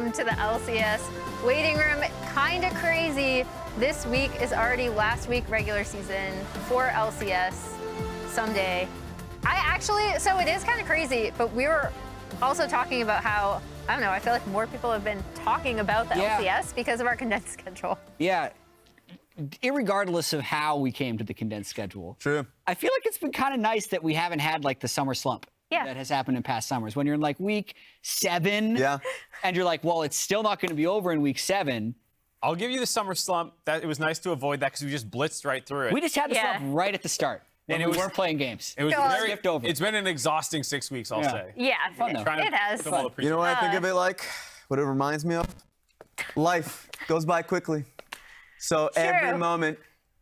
welcome to the LCS waiting room. Kinda crazy. This week is already last week regular season for LCS. Someday. So it is kind of crazy, but we were also talking about how, I don't know, I feel like more people have been talking about the LCS because of our condensed schedule. Yeah. Irregardless of how we came to the condensed schedule. True. I feel like it's been kind of nice that we haven't had like the summer slump that has happened in past summers. When you're in like week 7 and you're like, well, it's still not going to be over in week 7. I'll give you the summer slump. That it was nice to avoid that because we just blitzed right through it. We just had the slump right at the start. And we weren't playing games. It was skipped over. It's been an exhausting 6 weeks, I'll say. Yeah, fun, it has. You know what I think of it like? What it reminds me of? Life goes by quickly. So every moment,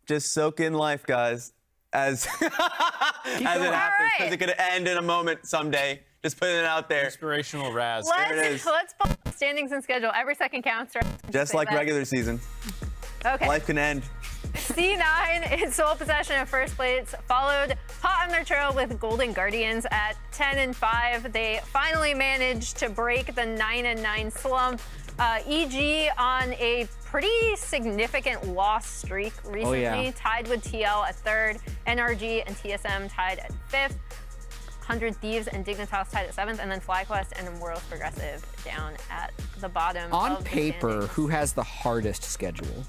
just soak in life, guys, as it happens, because it could end in a moment someday. Just putting it out there. Inspirational Raz. Let's pull up standings and schedule. Every second counts. Right? Just like regular season. Okay. Life can end. C9 in sole possession of first place, followed hot on their trail with Golden Guardians at 10-5. They finally managed to break the 9-9 slump. EG on a pretty significant loss streak recently, tied with TL at 3rd, NRG and TSM tied at 5th, 100 Thieves and Dignitas tied at 7th, and then FlyQuest and Immortals Progressive down at the bottom. On paper, who has the hardest schedule?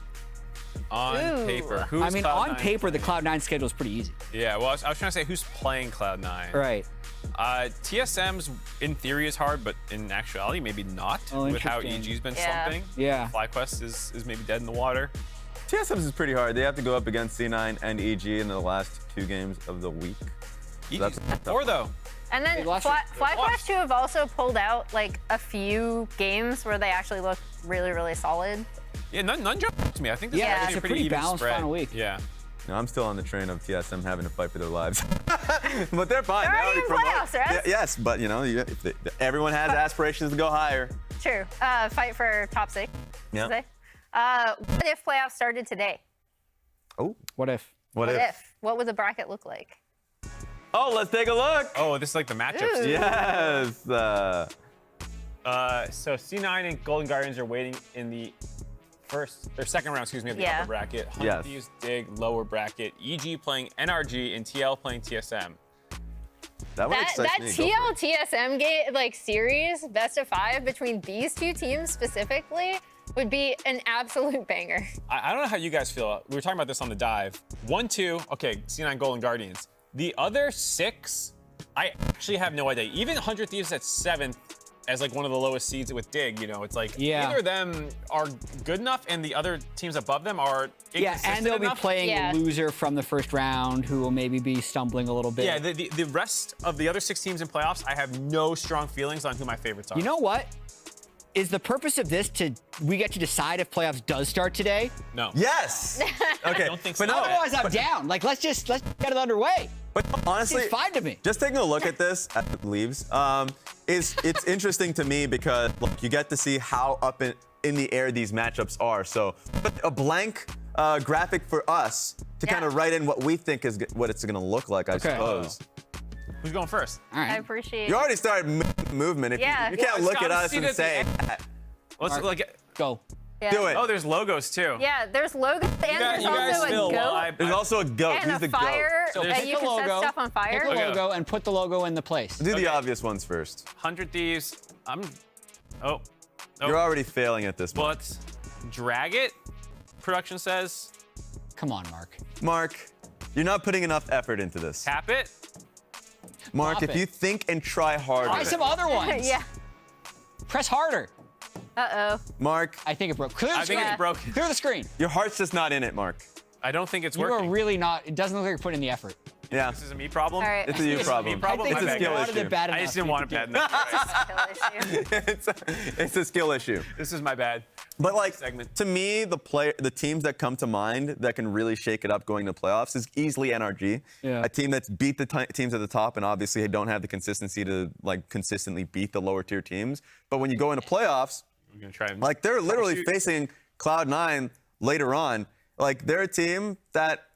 On paper, who's I mean, Cloud9 on paper, playing? the Cloud9 schedule is pretty easy. Yeah, well, I was trying to say who's playing Cloud9. Right. TSM's in theory is hard, but in actuality, maybe not. With how EG's been slumping. Yeah. FlyQuest is maybe dead in the water. TSM's is pretty hard. They have to go up against C9 and EG in the last 2 games of the week. EG's 4 though. And then FlyQuest, who have also pulled out like a few games where they actually look really, really solid. Yeah, none jumped to me. I think this is it's a pretty even balanced spread. final week. Yeah. No, I'm still on the train of TSM having to fight for their lives. But they're fine. They're already in playoffs, right? Yes, but you know, everyone has aspirations to go higher. True. Fight for top 6. Yeah. What if playoffs started today? Oh. What if? What if? What would the bracket look like? Oh, let's take a look. Oh, this is like the matchups. Yes. So C9 and Golden Guardians are waiting in the second round, of the upper bracket. Hunt Thieves, Dig, lower bracket. EG playing NRG and TL playing TSM. That TL TSM game series, best of 5 between these 2 teams specifically, would be an absolute banger. I don't know how you guys feel. We were talking about this on the dive. 1-2, okay, C9 Golden Guardians. The other 6, I actually have no idea. Even 100 Thieves at 7th as like one of the lowest seeds with Dig, you know, it's like either of them are good enough and the other teams above them are inconsistent and they'll enough. be playing a loser from the first round who will maybe be stumbling a little bit. Yeah, the rest of the other 6 teams in playoffs, I have no strong feelings on who my favorites are. You know what? Is the purpose of this we get to decide if playoffs does start today? No. Yes. Okay. I don't think so. But otherwise, I'm down. Like, let's get it underway. But honestly, it's fine to me. Just taking a look at this at the leaves, it's interesting to me because look, you get to see how up in the air these matchups are. So a blank graphic for us to kind of write in what we think is what it's going to look like, I suppose. Who's going first? All right. I appreciate You already started movement. If you can't look at us and say that. Let's go. Yeah. Do it. Oh, there's logos too. Yeah, there's logos and there's also a goat. There's also a goat. And Who's a the fire. goat? So you can set stuff on fire. Pick a logo and put the logo in the place. Do the obvious ones first. 100 Thieves. You're already failing at this one. But drag it, production says. Come on, Mark. Mark, you're not putting enough effort into this. Tap it. Mark, if you think and try harder. Try some other ones. Yeah. Press harder. Uh-oh. Mark. I think it broke. Clear the screen. I think it's broken. Clear the screen. Your heart's just not in it, Mark. I don't think it's you working. You are really not. It doesn't look like you're putting the effort. Yeah. This is a me problem? All right. It's a you problem. It's a skill issue. I just didn't want it bad enough. It's a skill issue. This is my bad. But like, to me, the teams that come to mind that can really shake it up going to playoffs is easily NRG. Yeah. A team that's beat the teams at the top and obviously don't have the consistency to like consistently beat the lower tier teams. But when you go into playoffs, I'm gonna try and like they're literally facing Cloud9 later on. Like they're a team that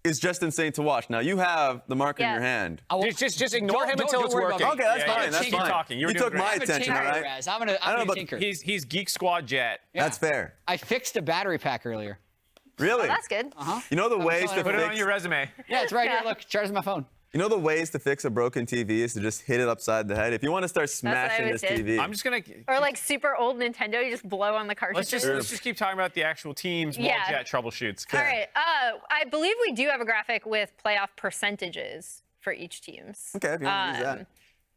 is just insane to watch. Now you have the mark in your hand. Just ignore him until it's working. Okay, that's fine. That's fine. Talking. You took my attention, all right? I'm gonna tinker. He's Geek Squad Jatt. Yeah. That's fair. I fixed a battery pack earlier. Really? Oh, that's good. You know the ways to put fix... it on your resume. Yeah, it's right here. Look, charges my phone. You know the ways to fix a broken TV is to just hit it upside the head. If you want to start smashing this TV. I'm just gonna. Or like super old Nintendo, you just blow on the cartridges. Let's just keep talking about the actual teams while Jatt troubleshoots. All right. I believe we do have a graphic with playoff percentages for each teams. Okay, if you want to use that.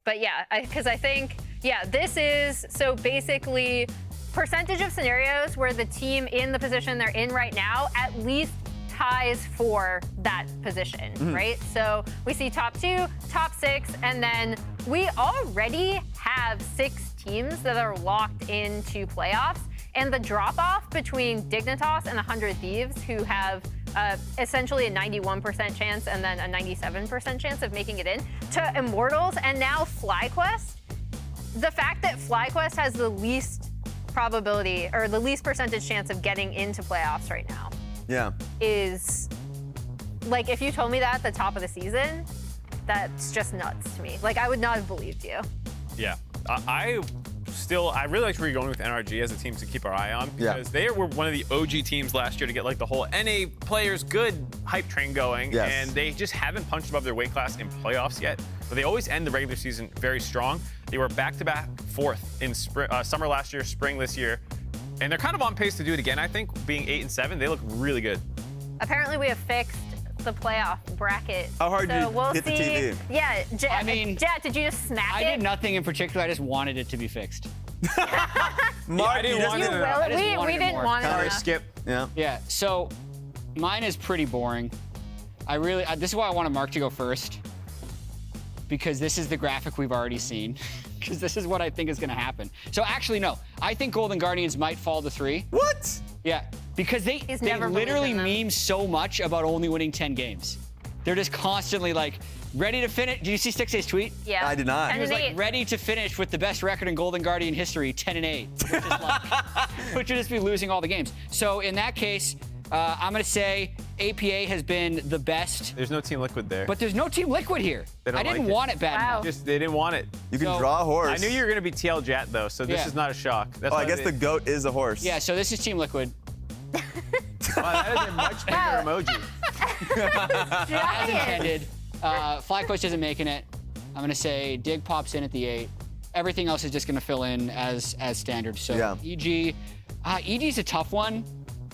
But yeah, because I think, this is, so basically percentage of scenarios where the team in the position they're in right now at least ties for that position, right? So we see top 2, top 6, and then we already have 6 teams that are locked into playoffs. And the drop-off between Dignitas and 100 Thieves, who have essentially a 91% chance and then a 97% chance of making it in, to Immortals and now FlyQuest, the fact that FlyQuest has the least probability or the least percentage chance of getting into playoffs right now is, like, if you told me that at the top of the season, that's just nuts to me. Like, I would not have believed you. Yeah. I really liked where you're going with NRG as a team to keep our eye on, because they were one of the OG teams last year to get like the whole NA players good hype train going, and they just haven't punched above their weight class in playoffs yet. But they always end the regular season very strong. They were back-to-back 4th in summer last year, spring this year, and they're kind of on pace to do it again. I think being 8 and 7, they look really good. Apparently, we have fixed the playoff bracket. How hard did you hit the TV? Yeah, Jatt, did you just smack it? I did nothing in particular. I just wanted it to be fixed. Mark, I didn't want it. We didn't want it. Sorry, Skip. Yeah. So mine is pretty boring. This is why I wanted Mark to go first, because this is the graphic we've already seen. Because this is what I think is going to happen. So actually, no. I think Golden Guardians might fall to 3. What? Yeah, because they literally meme so much about only winning 10 games. They're just constantly like, ready to finish. Did you see Stixay's tweet? Yeah. I did not. He was like, ready to finish with the best record in Golden Guardian history, 10-8. Which is like, which would just be losing all the games. So in that case, I'm going to say APA has been the best. There's no Team Liquid there. But there's no Team Liquid here. I didn't want it bad enough. They didn't want it. You can draw a horse. I knew you were going to be TL Jatt, though, so this is not a shock. That's I guess the goat is a horse. Yeah, so this is Team Liquid. Wow, that is a much bigger emoji. As intended. FlyQuest isn't making it. I'm going to say Dig pops in at the 8. Everything else is just going to fill in as standard. So EG. EG's a tough one.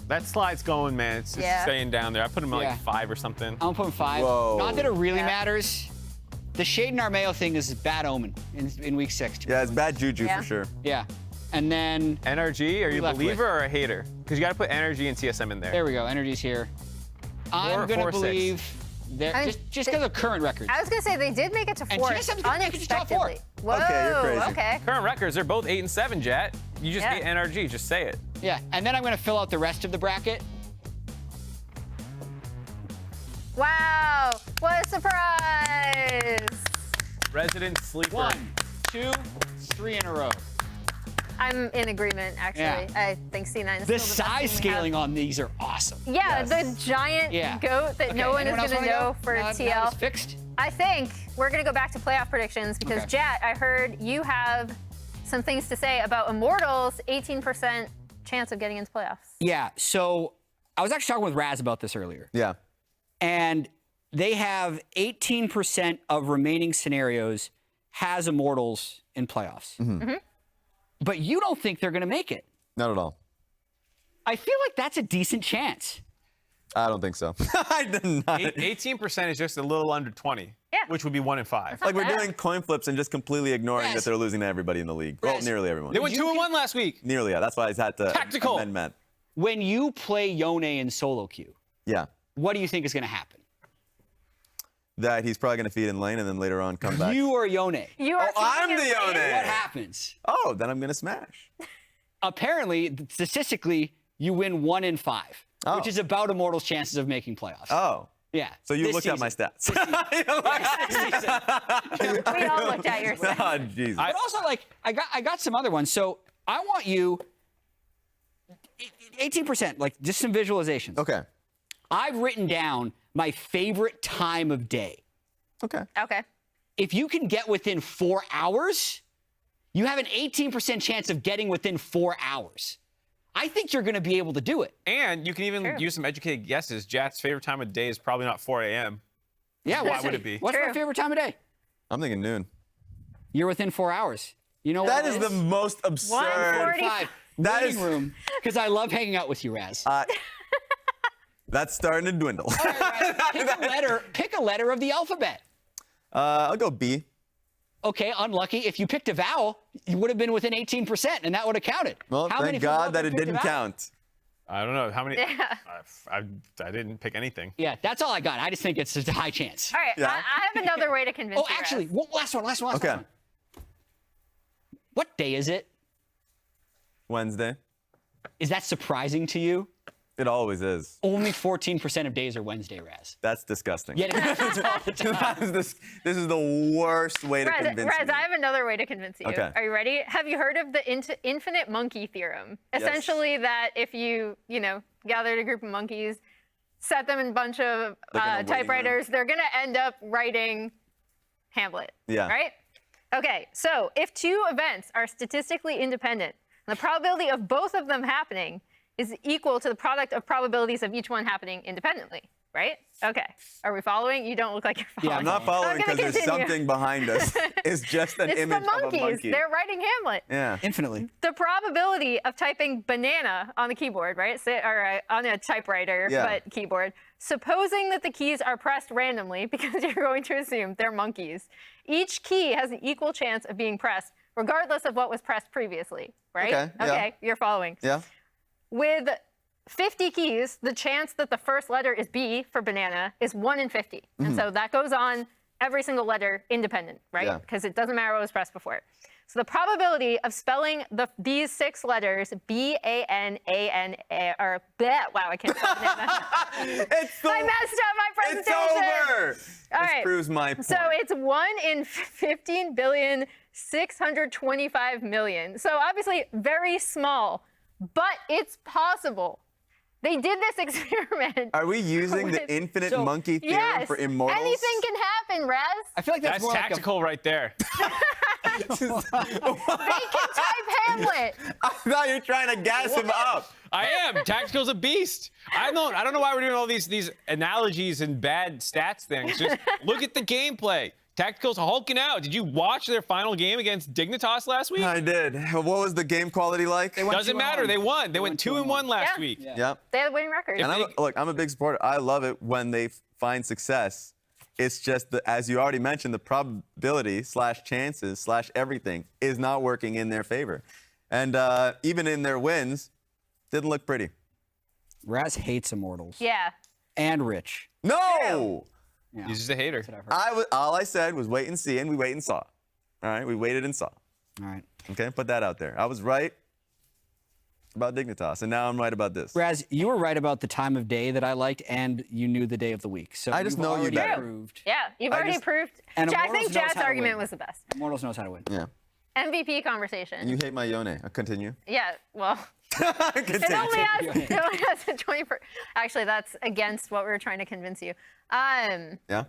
That slide's going, man. It's just staying down there. I put him at like 5 or something. I'm gonna put him 5. Whoa. Not that it really matters. The Sheiden Armeo thing is a bad omen in week 6. Yeah, it's bad juju for sure. Yeah. And then NRG, are you a believer or a hater? Because you got to put NRG and TSM in there. There we go. Energy's here. I'm gonna believe just because of current records. I was gonna say they did make it to 4 unexpectedly. Whoa. Okay, you're crazy. Okay. Current records, they're both 8 and 7, Jatt. You just hate NRG. Just say it. Yeah, and then I'm gonna fill out the rest of the bracket. Wow, what a surprise! Resident sleeper. 1, 2, 3 in a row. I'm in agreement, actually. Yeah. I think C9 is The still the best size team we scaling have. on these are awesome. Yeah, the giant goat that no one is Anyone else gonna wanna know go? for Now TL. it's fixed. I think we're gonna go back to playoff predictions because Jatt, I heard you have some things to say about Immortals, 18% chance of getting into playoffs. Yeah, so I was actually talking with Raz about this earlier. Yeah. And they have 18% of remaining scenarios has Immortals in playoffs. But you don't think they're going to make it. Not at all. I feel like that's a decent chance. I don't think so. I did not. 18% is just a little under 20, which would be 1 in 5. Like we're doing coin flips and just completely ignoring that they're losing to everybody in the league. Well, nearly everyone. They went 2 and 1 last week. Nearly, yeah. That's why I had to amend Matt. When you play Yone in solo queue, what do you think is going to happen? That he's probably going to feed in lane and then later on come back. You are Yone. You are I'm the Yone. What happens? Oh, then I'm going to smash. Apparently, statistically, you win 1 in 5, which is about Immortals' chances of making playoffs. Oh. Yeah. So you looked at my stats. We all looked at your stats. Oh, Jesus. But also, like, I got some other ones. So I want you 18%, like just some visualizations. Okay. I've written down my favorite time of day. Okay. Okay. If you can get within 4 hours, you have an 18% chance of getting within 4 hours. I think you're going to be able to do it. And you can even use some educated guesses. Jatt's favorite time of day is probably not 4 a.m. Yeah, Why would it be? What's my True. favorite time of day? I'm thinking noon. You're within 4 hours. You know That what? is the most absurd. 1:45. That Waiting is- room, because I love hanging out with you, Raz. That's starting to dwindle. All right, Raz, pick a letter of the alphabet. I'll go B. Okay, unlucky. If you picked a vowel, you would have been within 18%, and that would have counted. Well, How many thank people God out that there it picked a didn't vowel? count. I don't know how many. Yeah. I didn't pick anything. Yeah, that's all I got. I just think it's just a high chance. All right. Yeah. I have another way to convince Oh, you. actually, Raz. last one. Okay. What day is it? Wednesday. Is that surprising to you? It always is. Only 14% of days are Wednesday, Raz. That's disgusting. Yet it happens all the time. this is the worst way to Raz, convince Raz, me. I have another way to convince you. Okay. Are you ready? Have you heard of the infinite monkey theorem? Essentially, that if you gathered a group of monkeys, set them in a bunch of Like in a waiting typewriters, they're gonna end up writing Hamlet. Yeah. Right? Okay. So if two events are statistically independent, the probability of both of them happening is equal to the product of probabilities of each one happening independently, right? Okay. Are we following? You don't look like you're following. Yeah, I'm not following I'm gonna because there's continue. something behind us. It's just an It's image the of a monkeys. monkey. They're writing Hamlet. Yeah. Infinitely. The probability of typing banana on the keyboard, right? Or on a typewriter, Yeah. but keyboard, supposing that the keys are pressed randomly, because you're going to assume they're monkeys, each key has an equal chance of being pressed, regardless of what was pressed previously, right? Okay, yeah. Okay, you're following. Yeah. With 50 keys, the chance that the first letter is B for banana is 1 in 50. And so that goes on every single letter independent, right? Yeah. Because it doesn't matter what was pressed before. So the probability of spelling these 6 letters, B-A-N-A-N-A, or bleh, wow, I can't spell banana. I messed up my It's presentation. over. All This right. proves my point. So it's 1 in 15,625,000,000. So obviously very small, but it's possible. They did this experiment. Are we using the with- infinite So- monkey theorem Yes. for Immortals? Anything can happen, Raz. I feel like that's That's more tactical right there. They can type Hamlet. I thought you were trying to gas him up. I am. Tactical's a beast. I don't know why we're doing all these analogies and bad stats things. Just look at the gameplay. Tactical's hulking out. Did you watch their final game against Dignitas last week? I did. What was the game quality like? went Doesn't 2-1. matter. They won. They went 2-1 last Yeah. week. Yep. They had a winning record. And I'm a big supporter. I love it when they find success. It's just as you already mentioned, the probability / chances / everything is not working in their favor. And even in their wins, didn't look pretty. Raz hates Immortals. Yeah. And Rich. No! Yeah. He's just a hater. That's what I've heard. All I said was wait and see, and we wait and saw. All right, we waited and saw. All right. Okay, put that out there. I was right about Dignitas, and now I'm right about this. Raz, you were right about the time of day that I liked, and you knew the day of the week. So I just you've know you already better. proved. Yeah. You've already just- proved. And I Immortals think knows Jatt's how to argument win. was the best. Immortals knows how to win. Yeah. MVP conversation. And you hate my Yone. Continue. Yeah. Well. It Continue. only has a 20%. Actually, that's against what we were trying to convince you. Yeah?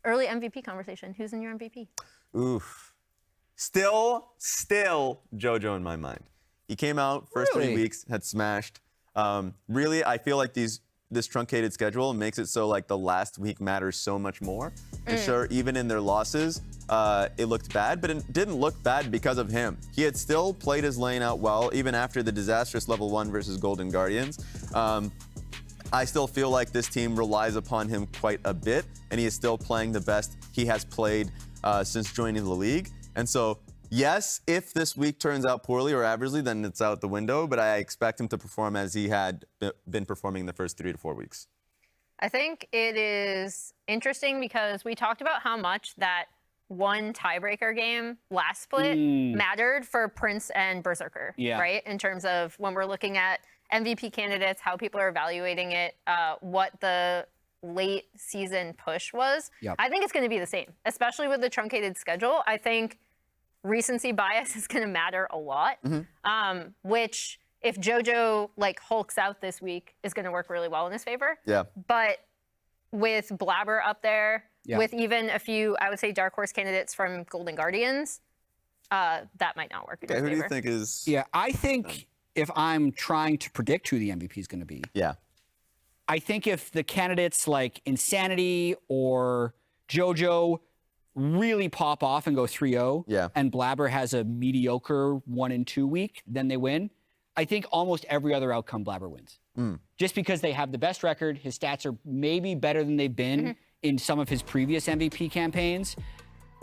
Early MVP conversation. Who's in your MVP? Oof. Still JoJo in my mind. He came out first 3 Really? weeks, had smashed. Really, I feel like this truncated schedule makes it so like the last week matters so much more. And sure, even in their losses, it looked bad, but it didn't look bad because of him. He had still played his lane out well, even after the disastrous level 1 versus Golden Guardians. I still feel like this team relies upon him quite a bit, and he is still playing the best he has played since joining the league. And so, yes, if this week turns out poorly or averagely, then it's out the window, but I expect him to perform as he had been performing the first 3 to 4 weeks. I think it is interesting because we talked about how much that one tiebreaker game last split mattered for Prince and Berserker, Yeah. right? In terms of when we're looking at MVP candidates, how people are evaluating it, what the late season push was. Yep. I think it's going to be the same, especially with the truncated schedule. I think recency bias is going to matter a lot, which if JoJo like hulks out this week is going to work really well in his favor. Yeah. But with Blabber up there, Yeah. with even a few, I would say, dark horse candidates from Golden Guardians, that might not work in his Who do you favor. think is? Yeah, I think if I'm trying to predict who the MVP is going to be, Yeah. I think if the candidates like Insanity or JoJo really pop off and go 3-0, Yeah. and Blabber has a mediocre 1 and 2 week, then they win. I think almost every other outcome Blabber wins. Just because they have the best record, his stats are maybe better than they've been in some of his previous MVP campaigns.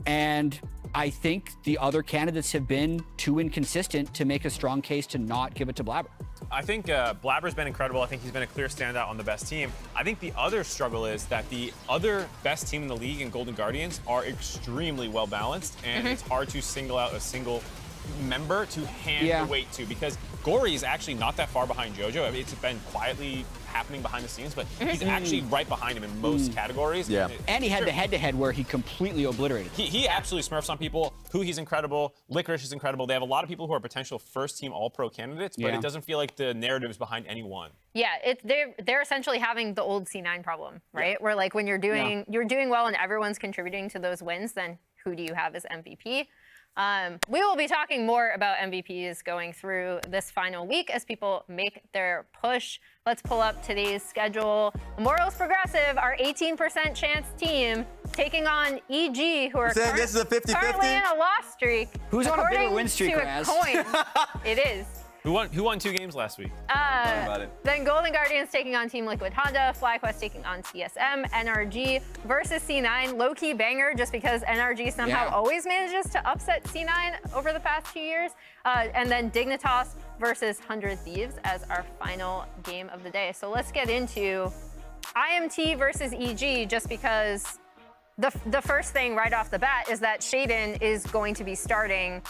And I think the other candidates have been too inconsistent to make a strong case to not give it to Blabber. I think Blabber's been incredible. I think he's been a clear standout on the best team. I think the other struggle is that the other best team in the league in Golden Guardians are extremely well balanced, and it's hard to single out a single member to hand the weight to, because Gory is actually not that far behind JoJo. I mean, it's been quietly happening behind the scenes, but he's actually right behind him in most categories. Yeah. And he had the head-to-head where he completely obliterated him. He absolutely smurfs on people. He's incredible. Licorice is incredible. They have a lot of people who are potential first-team All-Pro candidates, but it doesn't feel like the narrative is behind any one. Yeah, they're essentially having the old C9 problem, right? Where like when you're doing well and everyone's contributing to those wins, then who do you have as MVP? We will be talking more about MVPs going through this final week as people make their push. Let's pull up today's schedule. Immortals Progressive, our 18% chance team, taking on EG, who are saying this is a 50-50? currently in a loss streak. Who's on a bigger According win streak, to a Raz? coin, it is. Who won 2 games last week? about it. Then Golden Guardians taking on Team Liquid Honda, FlyQuest taking on TSM, NRG versus C9. Low-key banger just because NRG somehow always manages to upset C9 over the past 2 years. And then Dignitas versus 100 Thieves as our final game of the day. So let's get into IMT versus EG, just because the first thing right off the bat is that Sheiden is going to be starting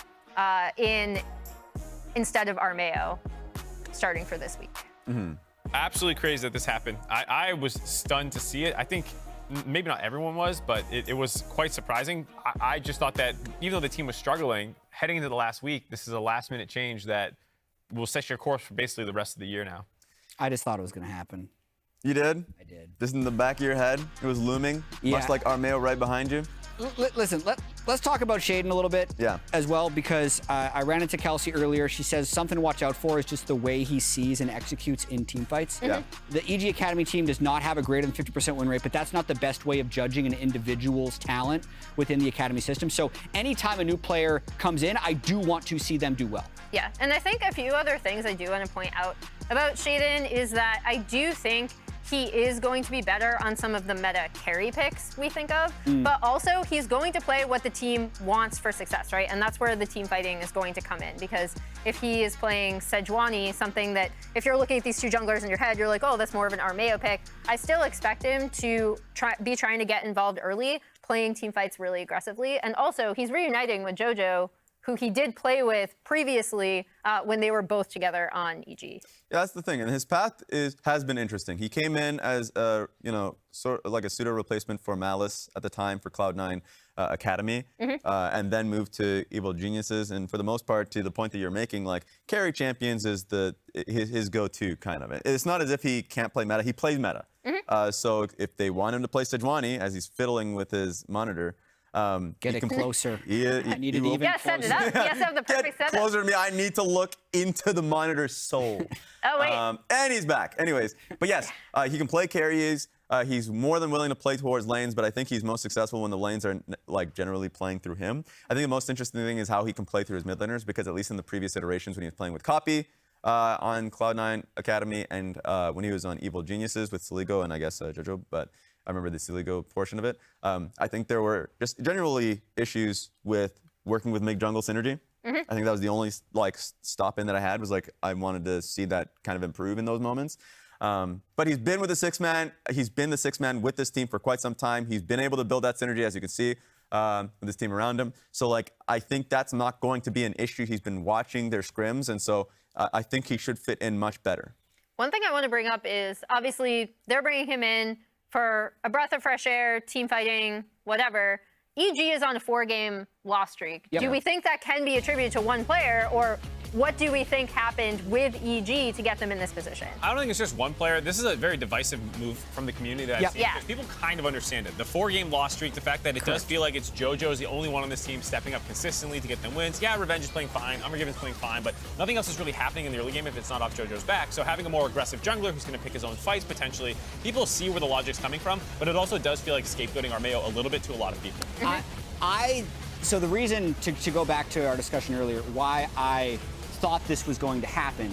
instead of Armeo, starting for this week. Absolutely crazy that this happened. I was stunned to see it. I think maybe not everyone was, but it was quite surprising. I just thought that even though the team was struggling, heading into the last week, this is a last-minute change that will set your course for basically the rest of the year now. I just thought it was going to happen. You did? I did. Just in the back of your head, it was looming, much like Armeo right behind you. Listen, let's talk about Sheiden a little bit as well, because I ran into Kelsey earlier. She says something to watch out for is just the way he sees and executes in team fights. The EG Academy team does not have a greater than 50% win rate, but that's not the best way of judging an individual's talent within the Academy system. So anytime a new player comes in, I do want to see them do well. Yeah, and I think a few other things I do want to point out about Sheiden is that I do think he is going to be better on some of the meta carry picks we think of, but also he's going to play what the team wants for success, right? And that's where the team fighting is going to come in, because if he is playing Sejuani, something that if you're looking at these two junglers in your head, you're like, oh, that's more of an Armeo pick. I still expect him to be trying to get involved early, playing team fights really aggressively. And also he's reuniting with JoJo, who he did play with previously when they were both together on EG. Yeah, that's the thing, and his path has been interesting. He came in as a sort of like a pseudo replacement for Malice at the time for Cloud9 Academy, and then moved to Evil Geniuses. And for the most part, to the point that you're making, like carry champions is his go-to kind of. It's not as if he can't play meta; he plays meta. So if they want him to play Sejuani as he's fiddling with his monitor. Get it closer. I need it even closer. Set it up. Yes, have the perfect Get setup. closer to me. I need to look into the monitor's soul. Oh, wait. And he's back. Anyways, but yes, he can play carries. He's more than willing to play towards lanes, but I think he's most successful when the lanes are like generally playing through him. I think the most interesting thing is how he can play through his mid laners, because at least in the previous iterations when he was playing with Copy on Cloud9 Academy and when he was on Evil Geniuses with Siligo and I guess JoJo, but I remember the Siligo portion of it. I think there were just generally issues with working with mid jungle synergy. I think that was the only stop in that I had, was like I wanted to see that kind of improve in those moments. But he's been with the 6-man. He's been the 6-man with this team for quite some time. He's been able to build that synergy, as you can see, with this team around him. So like I think that's not going to be an issue. He's been watching their scrims, and so I think he should fit in much better. One thing I want to bring up is obviously they're bringing him in for a breath of fresh air, team fighting, whatever. EG is on a 4-game loss streak. Do we think that can be attributed to one player, or what do we think happened with EG to get them in this position? I don't think it's just one player. This is a very divisive move from the community that I've seen. Yeah. Because people kind of understand it. The 4-game loss streak, the fact that it does feel like it's JoJo is the only one on this team stepping up consistently to get them wins. Yeah, Revenge is playing fine. Unforgiven's playing fine, but nothing else is really happening in the early game if it's not off JoJo's back. So having a more aggressive jungler who's going to pick his own fights potentially, people see where the logic's coming from, but it also does feel like scapegoating our Mayo a little bit to a lot of people. So the reason, to go back to our discussion earlier, why I thought this was going to happen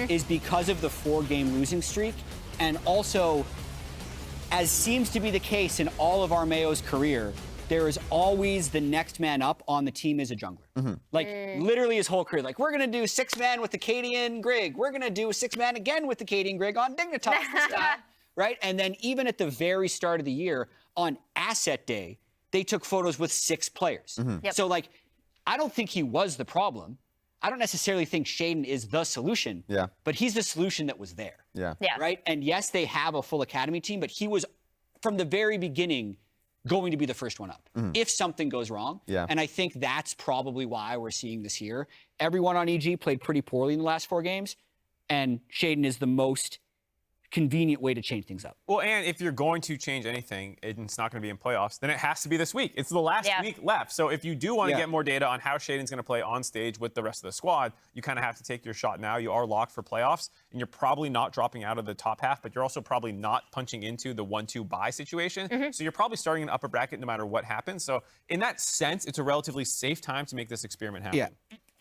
is because of the 4-game losing streak, and also, as seems to be the case in all of our Mayo's career, there is always the next man up on the team as a jungler. Like, literally his whole career. Like, we're going to do 6-man with the Cadian Grig. We're going to do 6-man again with the Cadian Grig on Dignitas this time, right? And then even at the very start of the year, on Asset Day, they took photos with 6 players. Yep. So, like, I don't think he was the problem. I don't necessarily think Sheiden is the solution. Yeah. But he's the solution that was there. Yeah. Yeah. Right? And yes, they have a full academy team, but he was, from the very beginning, going to be the first one up if something goes wrong. Yeah. And I think that's probably why we're seeing this here. Everyone on EG played pretty poorly in the last 4 games, and Sheiden is the most convenient way to change things up. Well, and if you're going to change anything, and it's not going to be in playoffs, then it has to be this week. It's the last week left. So if you do want to get more data on how Shaiden's going to play on stage with the rest of the squad, you kind of have to take your shot now. You are locked for playoffs, and you're probably not dropping out of the top half, but you're also probably not punching into the 1-2 bye situation. So you're probably starting in upper bracket no matter what happens. So in that sense, it's a relatively safe time to make this experiment happen. Yeah,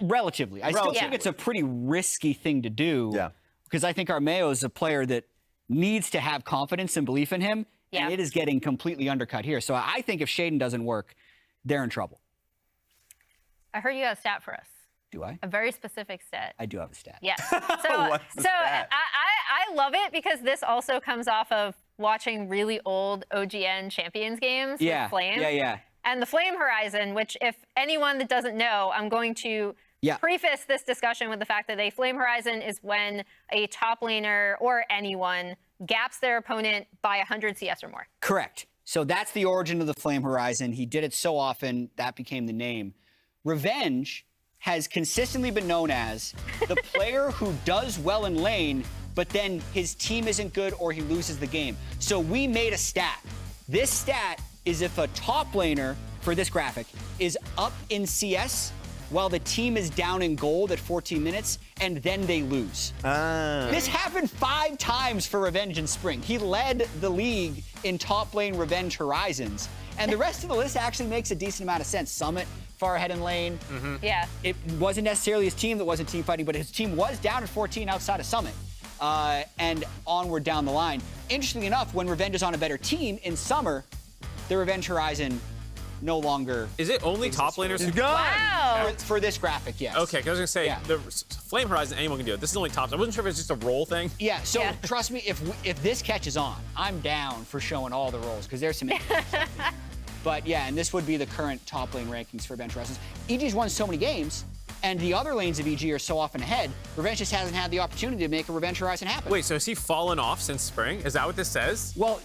relatively. I still think it's a pretty risky thing to do. Yeah. Because I think our Mayo is a player that needs to have confidence and belief in him, and it is getting completely undercut here. So I think if Sheiden doesn't work, they're in trouble. I heard you got a stat for us. Do I? A very specific stat. I do have a stat. Yes. So, I love it because this also comes off of watching really old OGN Champions games with Flame. Yeah. And the Flame Horizon, which if anyone that doesn't know, I'm going to preface this discussion with the fact that a Flame Horizon is when a top laner or anyone gaps their opponent by 100 CS or more. Correct. So that's the origin of the Flame Horizon. He did it so often, that became the name. Revenge has consistently been known as the player who does well in lane, but then his team isn't good or he loses the game. So we made a stat. This stat is if a top laner, for this graphic, is up in CS while the team is down in gold at 14 minutes, and then they lose. This happened 5 times for Revenge in spring. He led the league in top lane Revenge Horizons. And the rest of the list actually makes a decent amount of sense. Summit, far ahead in lane. Yeah. It wasn't necessarily his team that wasn't team fighting, but his team was down at 14 outside of Summit. And onward down the line. Interestingly enough, when Revenge is on a better team in summer, the Revenge Horizon no longer. Is it only top laners who Wow. For this graphic, yes. Okay, because I was going to say, the Flame Horizon, anyone can do it. This is only tops. I wasn't sure if it's just a role thing. Yeah, so trust me, if this catches on, I'm down for showing all the roles, because there's some But yeah, and this would be the current top lane rankings for Revenge Horizons. EG's won so many games, and the other lanes of EG are so often ahead, Revenge just hasn't had the opportunity to make a Revenge Horizon happen. Wait, so has he fallen off since spring? Is that what this says? Well,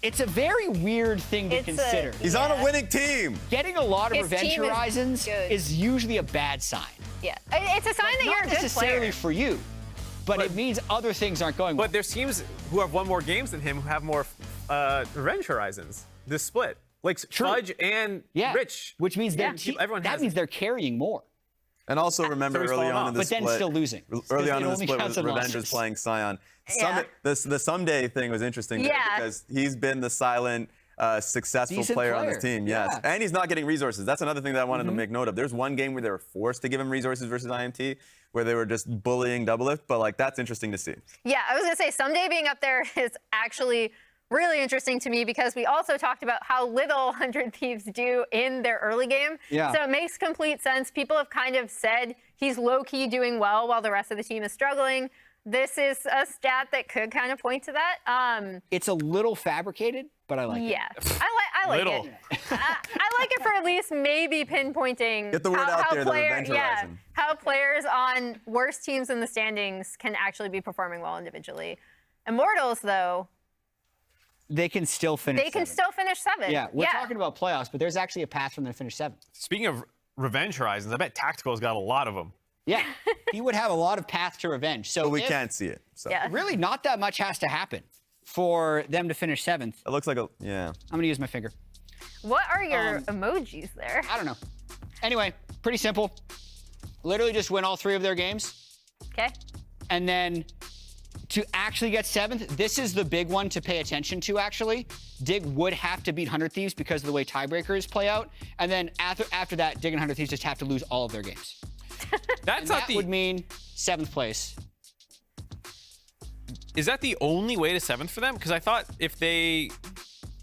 it's a very weird thing to consider. He's on a winning team. Getting a lot of His Revenge team is Horizons good. is usually a bad sign. Yeah. It's a sign that you're a Not good necessarily player. for you, but it means other things aren't going well. But there's teams who have won more games than him who have more Revenge Horizons. This split. Like Fudge and Rich. Which means everyone that has means they're carrying more. And also remember he's early fallen on off. in the But split. then still losing. Early on in the only split, counts on Revenge was losses. playing Scion. Yeah. The someday thing was interesting to me because he's been the silent, successful Decent player on player. this team. Yes. Yeah. And he's not getting resources. That's another thing that I wanted to make note of. There's one game where they were forced to give him resources versus IMT, where they were just bullying Double Lift, but like that's interesting to see. Yeah, I was gonna say someday being up there is actually really interesting to me because we also talked about how little 100 Thieves do in their early game. Yeah. So it makes complete sense. People have kind of said he's low-key doing well while the rest of the team is struggling. This is a stat that could kind of point to that. It's a little fabricated, but I like it. Yeah, I like Little. it. I like it for at least maybe pinpointing Get the word out there, the Revenge Horizon. how players on worse teams in the standings can actually be performing well individually. Immortals, though, They can still finish. they can 7th. still finish 7th. Yeah, we're talking about playoffs, but there's actually a path for them to finish 7th. Speaking of Revenge Horizons, I bet Tactical's got a lot of them. Yeah, he would have a lot of path to revenge. So But we if- can't see it. So. Yeah. Really, not that much has to happen for them to finish 7th. It looks like a, yeah. I'm gonna use my finger. What are your emojis there? I don't know. Anyway, pretty simple. Literally just win all 3 of their games. Okay. And then to actually get 7th, this is the big one to pay attention to, actually. Dig would have to beat 100 Thieves because of the way tiebreakers play out. And then after that, Dig and 100 Thieves just have to lose all of their games. That's And not that the. would mean 7th place. Is that the only way to 7th for them? Because I thought if they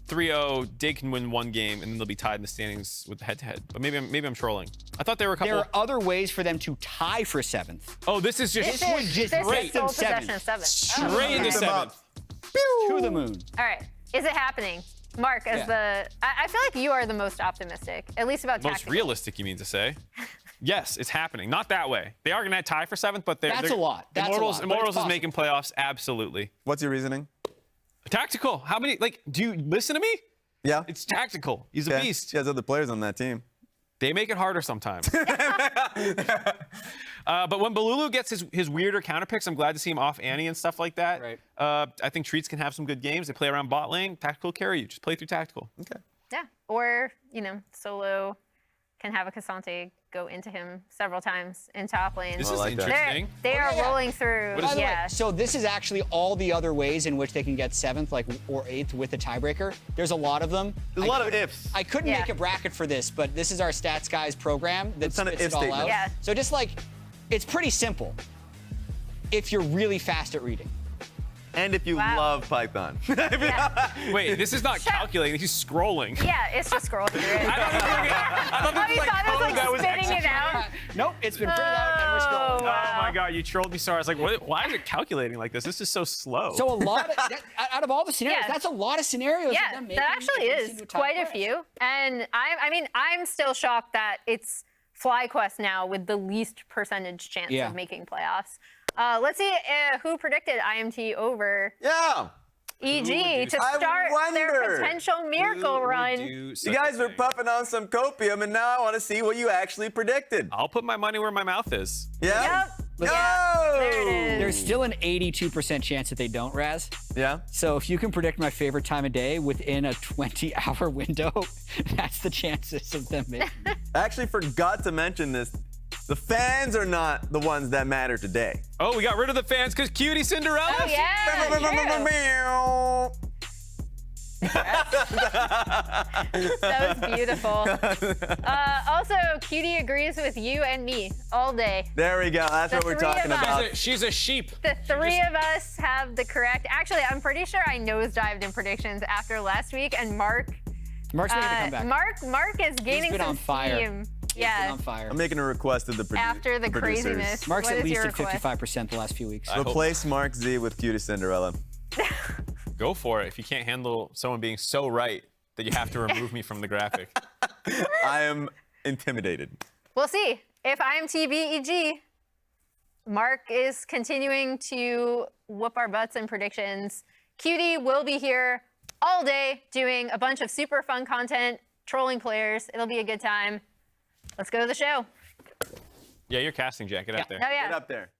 3-0, Dig can win 1 game and then they'll be tied in the standings with the head-to-head. But maybe I'm trolling. I thought there were a couple. There are other ways for them to tie for 7th. Oh, this is just This would is, just this rate is sole them possession of 7th. straight into Pick them up. 7th. To the moon. All right. Is it happening? Mark, as I feel like you are the most optimistic, at least about Most tactical. realistic, you mean to say? Yes, it's happening. Not that way. They are going to tie for 7th, but That's a lot. That's a Immortals, lot, but it's Immortals is possible. making playoffs. Absolutely. What's your reasoning? Tactical. How many? Like, do you listen to me? Yeah. It's tactical. He's a Okay. beast. He has other players on that team. They make it harder sometimes. But when Bolulu gets his weirder counter picks, I'm glad to see him off Annie and stuff like that. Right. I think Treatz can have some good games. They play around bot lane. Tactical carry you. Just play through tactical. Okay. Yeah. Or, Solo can have a Cassante go into him several times in top lane. This I is like that. interesting. They are yeah. rolling through. What is it? Yeah. So this is actually all the other ways in which they can get 7th, or 8th with a tiebreaker. There's a lot of them. There's a lot of ifs. I couldn't Yeah. make a bracket for this, but this is our Stats Guys program that ton of spits if it all out. statements. Yeah. So just it's pretty simple if you're really fast at reading. And if you Wow. love Python. Yeah. Wait, this is not calculating. He's scrolling. Yeah, it's just scrolling through it. I thought Oh, this you was thought it was code that like spitting it executed. out? Nope, it's been printed out and we're scrolling. Oh, wow. Oh my god, you trolled me so hard. I was like, why is it calculating like this? This is so slow. So a lot of, out of all the scenarios, Yeah. that's a lot of scenarios. of Yeah, them that making actually it is into top quite a class. few. And I'm still shocked that it's FlyQuest now with the least percentage chance Yeah. of making playoffs. Let's see who predicted IMT over Yeah. EG to I start their wonder. potential miracle run. You guys were puffing on some copium, and now I want to see what you actually predicted. I'll put my money where my mouth is. Yeah? Yep. Yeah, there it is. There's still an 82% chance that they don't, Raz. Yeah? So if you can predict my favorite time of day within a 20-hour window, that's the chances of them making it. I actually forgot to mention this. The fans are not the ones that matter today. Oh, we got rid of the fans because QTCinderella. Oh, yeah, true. That was beautiful. Also, Cutie agrees with you and me all day. There we go. That's The what we're three of talking us. about. She's a sheep. The three of us have the correct. Actually, I'm pretty sure I nosedived in predictions after last week, and Mark. Mark's making a comeback. Mark is gaining been some on fire. steam. He's been Yeah. on fire. I'm making a request of the After the producers. craziness. Mark's What at is least your at request? 55% the last few weeks. hope Replace Mark Z with QTCinderella. Go for it if you can't handle someone being so right that you have to remove me from the graphic. I am intimidated. We'll see. If IMT beat EG, Mark is continuing to whoop our butts in predictions. Cutie will be here all day doing a bunch of super fun content, trolling players. It'll be a good time. Let's go to the show. Yeah, you're casting, Jack. Get out there. Oh, yeah. Get up there.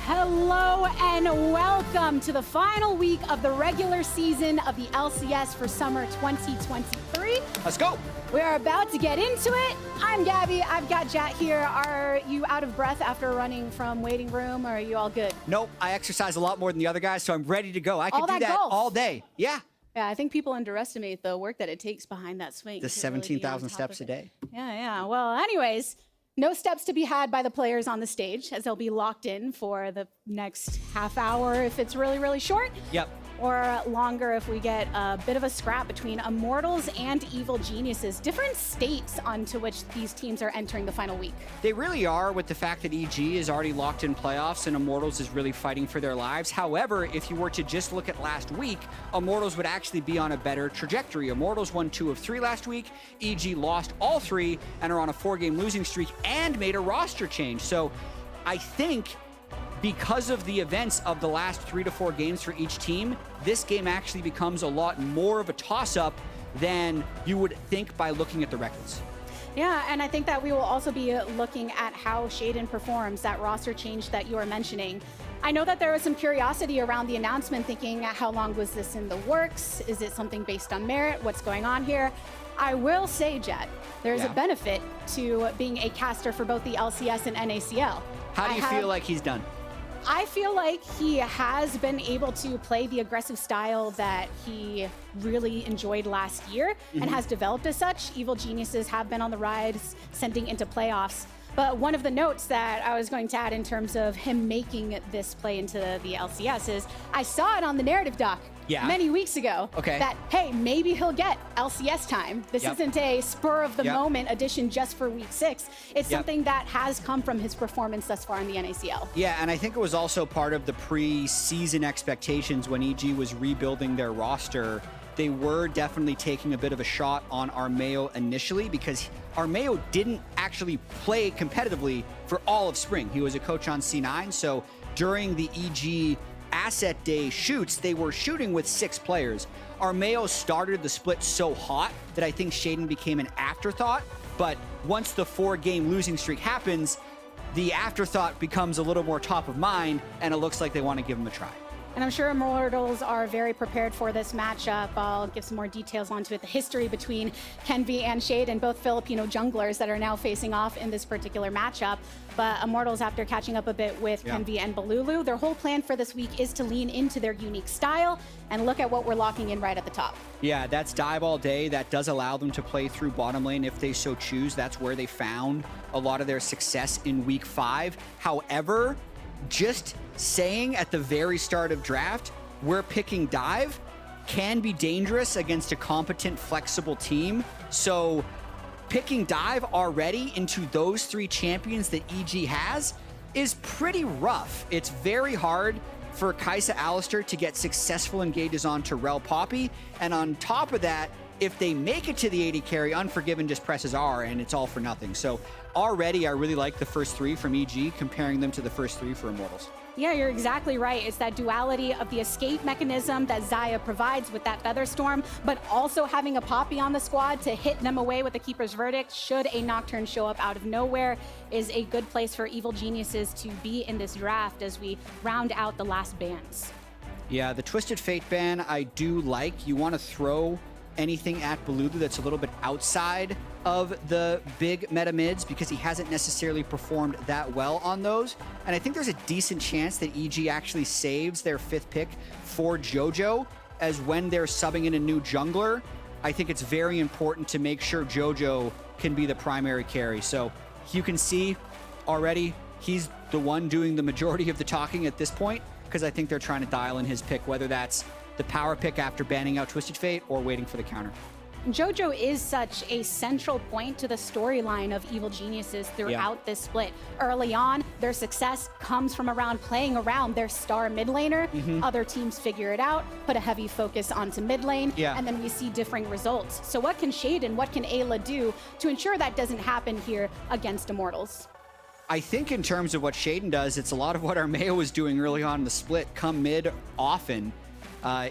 Hello and welcome to the final week of the regular season of the LCS for summer 2023. Let's go. We are about to get into it. I'm Gabby. I've got Jatt here. Are you out of breath after running from waiting room, or are you all good? Nope, I exercise a lot more than the other guys, so I'm ready to go. I All could do that that golf. all day. Yeah. Yeah, I think people underestimate the work that it takes behind that swing. The to really be on 17,000 top steps of a it. day. Yeah. Well, anyways, no steps to be had by the players on the stage, as they'll be locked in for the next half hour if it's really, really short. Yep. Or longer if we get a bit of a scrap between Immortals and Evil Geniuses. Different states onto which these teams are entering the final week. They really are, with the fact that EG is already locked in playoffs and Immortals is really fighting for their lives. However, if you were to just look at last week, Immortals would actually be on a better trajectory. Immortals won 2 of 3 last week. EG lost all 3 and are on a 4-game losing streak and made a roster change. So I think because of the events of the last 3 to 4 games for each team, this game actually becomes a lot more of a toss-up than you would think by looking at the records. Yeah, and I think that we will also be looking at how Sheiden performs, that roster change that you are mentioning. I know that there was some curiosity around the announcement, thinking how long was this in the works? Is it something based on merit? What's going on here? I will say, Jatt, there's a benefit to being a caster for both the LCS and NACL. How do you feel like he's done? I feel like he has been able to play the aggressive style that he really enjoyed last year and has developed as such. Evil Geniuses have been on the rise, sending into playoffs. But one of the notes that I was going to add in terms of him making this play into the LCS is I saw it on the narrative doc many weeks ago that, hey, maybe he'll get LCS time. This isn't a spur of the moment addition just for week 6. It's something that has come from his performance thus far in the NACL. Yeah, and I think it was also part of the pre-season expectations when EG was rebuilding their roster. They were definitely taking a bit of a shot on Armeo initially because Armeo didn't actually play competitively for all of spring. He was a coach on C9, so during the EG Asset Day shoots, they were shooting with 6 players. Armeo started the split so hot that I think Sheiden became an afterthought, but once the 4-game losing streak happens, the afterthought becomes a little more top of mind, and it looks like they want to give him a try. And I'm sure Immortals are very prepared for this matchup. I'll give some more details onto it. The history between Kenvi and Sheiden, both Filipino junglers that are now facing off in this particular matchup. But Immortals, after catching up a bit with Kenvi and Bolulu, their whole plan for this week is to lean into their unique style and look at what we're locking in right at the top. Yeah, that's dive all day. That does allow them to play through bottom lane if they so choose. That's where they found a lot of their success in week 5. However, just saying at the very start of draft, we're picking dive can be dangerous against a competent, flexible team. So picking dive already into those 3 champions that EG has is pretty rough. It's very hard for Kai'Sa Alistar to get successful engages onto Rell Poppy. And on top of that, if they make it to the AD carry, Unforgiven just presses R and it's all for nothing. So already I really like the first 3 from EG, comparing them to the first 3 for Immortals. Yeah, you're exactly right. It's that duality of the escape mechanism that Xayah provides with that Featherstorm, but also having a Poppy on the squad to hit them away with the Keeper's Verdict should a Nocturne show up out of nowhere is a good place for Evil Geniuses to be in this draft as we round out the last bans. Yeah, the Twisted Fate ban I do like. You want to throw anything at Bolulu that's a little bit outside of the big meta mids because he hasn't necessarily performed that well on those. And I think there's a decent chance that EG actually saves their 5th pick for JoJo, as when they're subbing in a new jungler, I think it's very important to make sure JoJo can be the primary carry. So you can see already he's the one doing the majority of the talking at this point, because I think they're trying to dial in his pick, whether that's the power pick after banning out Twisted Fate or waiting for the counter. JoJo is such a central point to the storyline of Evil Geniuses throughout this split. Early on, their success comes from playing around their star mid laner. Other teams figure it out, put a heavy focus onto mid lane, and then we see differing results. So what can Sheiden, what can Eyla do to ensure that doesn't happen here against Immortals? I think in terms of what Sheiden does, it's a lot of what Armeo was doing early on in the split, come mid often.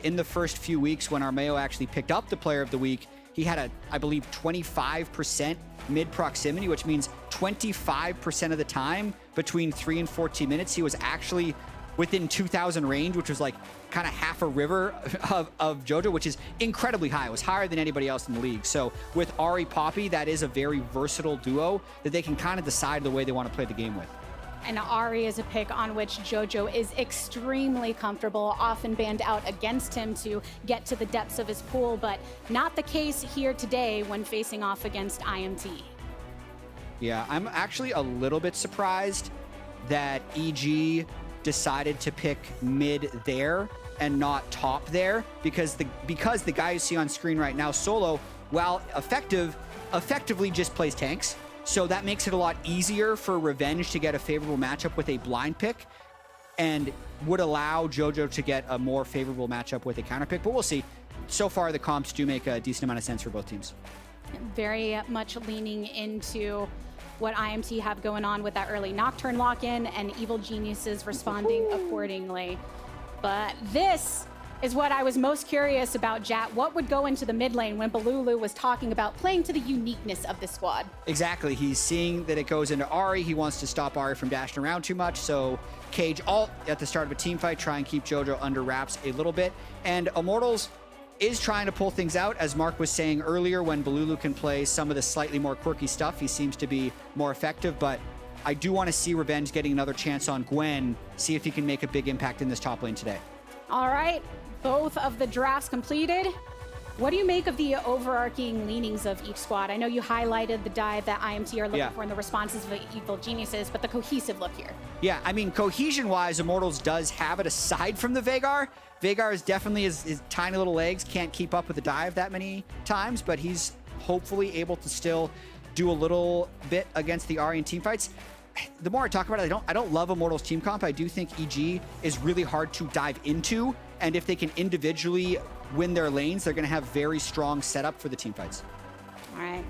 In the first few weeks when Armeo actually picked up the Player of the Week, he had I believe, 25% mid proximity, which means 25% of the time between 3 and 14 minutes, he was actually within 2,000 range, which was like kind of half a river of JoJo, which is incredibly high. It was higher than anybody else in the league. So with Ahri Poppy, that is a very versatile duo that they can kind of decide the way they want to play the game with. And Ahri is a pick on which JoJo is extremely comfortable, often banned out against him to get to the depths of his pool, but not the case here today when facing off against IMT. Yeah, I'm actually a little bit surprised that EG decided to pick mid there and not top there, because the guy you see on screen right now, Solo, while effectively just plays tanks. So that makes it a lot easier for Revenge to get a favorable matchup with a blind pick and would allow JoJo to get a more favorable matchup with a counter pick. But we'll see. So far, the comps do make a decent amount of sense for both teams. Very much leaning into what IMT have going on with that early Nocturne lock-in and Evil Geniuses responding accordingly. But this is what I was most curious about, Jatt. What would go into the mid lane when Bolulu was talking about playing to the uniqueness of the squad? Exactly. He's seeing that it goes into Ahri. He wants to stop Ahri from dashing around too much. So Cage ult at the start of a team fight, try and keep JoJo under wraps a little bit. And Immortals is trying to pull things out. As Mark was saying earlier, when Bolulu can play some of the slightly more quirky stuff, he seems to be more effective. But I do want to see Revenge getting another chance on Gwen, see if he can make a big impact in this top lane today. All right. Both of the drafts completed. What do you make of the overarching leanings of each squad? I know you highlighted the dive that IMT are looking for in the responses of the Evil Geniuses, but the cohesive look here. Yeah, I mean, cohesion-wise, Immortals does have it aside from the Veigar. Veigar is definitely his tiny little legs can't keep up with the dive that many times, but he's hopefully able to still do a little bit against the Ahri in team fights. The more I talk about it, I don't love Immortals team comp. I do think EG is really hard to dive into, and if they can individually win their lanes, they're going to have very strong setup for the team fights. All right.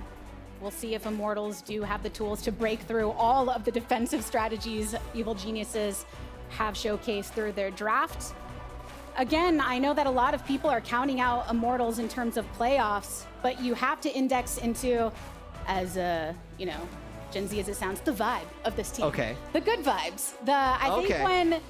We'll see if Immortals do have the tools to break through all of the defensive strategies Evil Geniuses have showcased through their draft. Again, I know that a lot of people are counting out Immortals in terms of playoffs, but you have to index into, as Gen Z as it sounds, the vibe of this team. Okay. The good vibes. I think when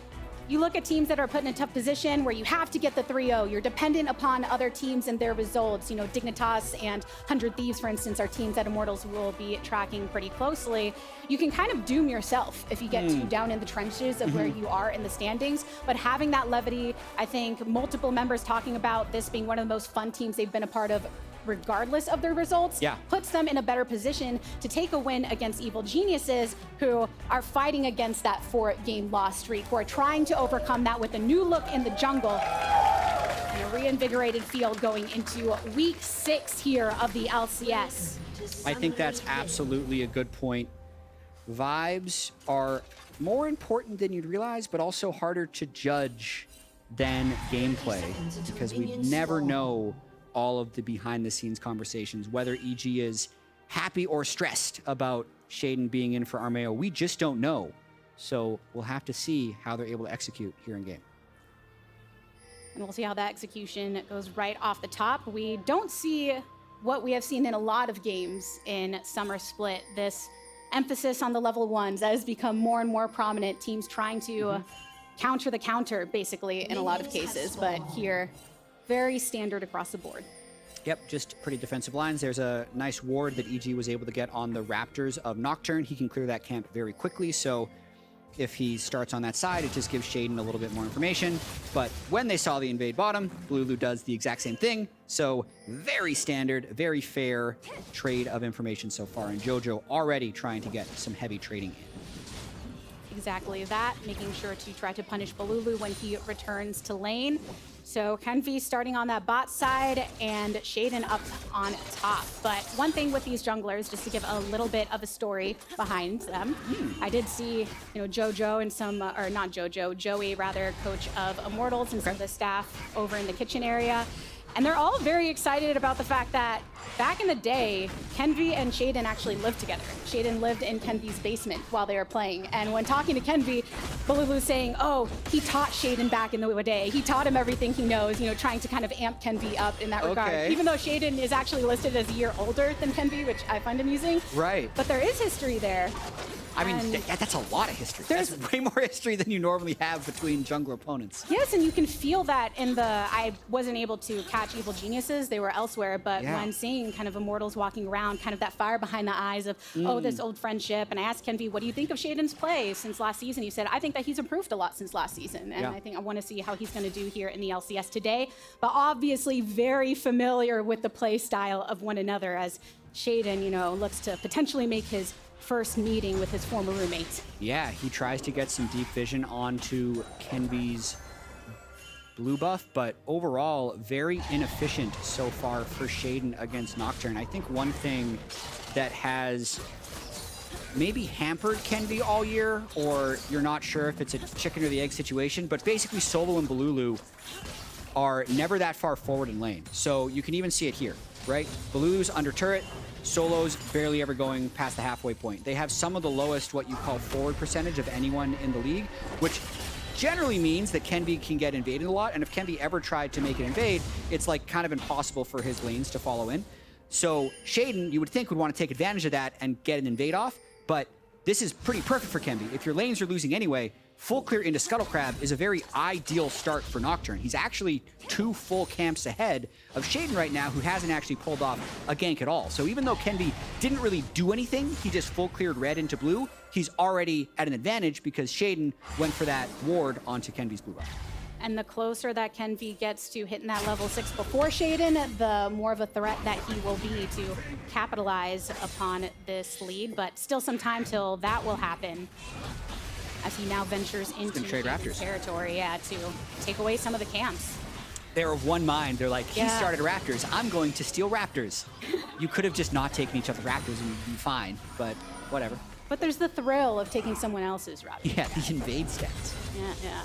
you look at teams that are put in a tough position where you have to get the 3-0, you're dependent upon other teams and their results. Dignitas and 100 Thieves, for instance, are teams that Immortals will be tracking pretty closely. You can kind of doom yourself if you get too down in the trenches of where you are in the standings. But having that levity, I think multiple members talking about this being one of the most fun teams they've been a part of regardless of their results, puts them in a better position to take a win against Evil Geniuses, who are fighting against that 4-game loss streak, who are trying to overcome that with a new look in the jungle and a reinvigorated field going into week 6 here of the LCS. I think that's absolutely a good point. Vibes are more important than you'd realize, but also harder to judge than gameplay, because we never know all of the behind-the-scenes conversations, whether EG is happy or stressed about Sheiden being in for Armeo. We just don't know. So we'll have to see how they're able to execute here in game. And we'll see how that execution goes right off the top. We don't see what we have seen in a lot of games in Summer Split, this emphasis on the level 1s that has become more and more prominent, teams trying to counter the counter, basically, in a lot of cases. But here, very standard across the board. Yep, just pretty defensive lines. There's a nice ward that EG was able to get on the Raptors of Nocturne. He can clear that camp very quickly, so if he starts on that side, it just gives Sheiden a little bit more information. But when they saw the invade bottom, Bolulu does the exact same thing. So very standard, very fair trade of information so far, and JoJo already trying to get some heavy trading in. Exactly that, making sure to try to punish Bolulu when he returns to lane. So Kenvi starting on that bot side and Sheiden up on top. But one thing with these junglers, just to give a little bit of a story behind them, I did see, JoJo and some, or not JoJo, Joey rather, coach of Immortals and some of the staff over in the kitchen area. And they're all very excited about the fact that back in the day, Kenvi and Sheiden actually lived together. Sheiden lived in Kenvi's basement while they were playing. And when talking to Kenvi, Bolulu's saying, oh, he taught Sheiden back in the day. He taught him everything he knows, you know, trying to kind of amp Kenvi up in that regard. Even though Sheiden is actually listed as a year older than Kenvi, which I find amusing. Right. But there is history there. I mean, that's a lot of history. That's way more history than you normally have between jungler opponents. Yes, and you can feel that in the, I wasn't able to catch Evil Geniuses, they were elsewhere, but when seeing kind of Immortals walking around, kind of that fire behind the eyes of, oh, this old friendship, and I asked Kenvi, what do you think of Sheiden's play since last season? He said, I think that he's improved a lot since last season, and I think I want to see how he's going to do here in the LCS today, but obviously very familiar with the play style of one another, as Sheiden, you know, looks to potentially make his first meeting with his former roommates. Yeah, he tries to get some deep vision onto Kenvi's blue buff, but overall, very inefficient so far for Sheiden against Nocturne. I think one thing that has maybe hampered Kenvi all year, or you're not sure if it's a chicken or the egg situation, but basically Solo and Bolulu are never that far forward in lane. So you can even see it here, right? Bolulu's under turret, Solo's barely ever going past the halfway point. They have some of the lowest, what you call forward percentage of anyone in the league, which generally means that Kenvi can get invaded a lot, and if Kenvi ever tried to make it invade, it's like kind of impossible for his lanes to follow in. So Sheiden, you would think, would want to take advantage of that and get an invade off, but this is pretty perfect for Kenvi. If your lanes are losing anyway, full clear into Scuttle Crab is a very ideal start for Nocturne. He's actually 2 full camps ahead of Sheiden right now, who hasn't actually pulled off a gank at all. So even though Kenvi didn't really do anything, he just full cleared red into blue, he's already at an advantage because Sheiden went for that ward onto Kenvi's blue buff. And the closer that Kenvi gets to hitting that level 6 before Sheiden, the more of a threat that he will be to capitalize upon this lead. But still some time till that will happen, as he now ventures into territory, to take away some of the camps. They're of one mind. They're like, he started Raptors, I'm going to steal Raptors. You could have just not taken each other Raptors and you'd be fine, but whatever. But there's the thrill of taking someone else's Raptors. Yeah, the invade stats. Yeah.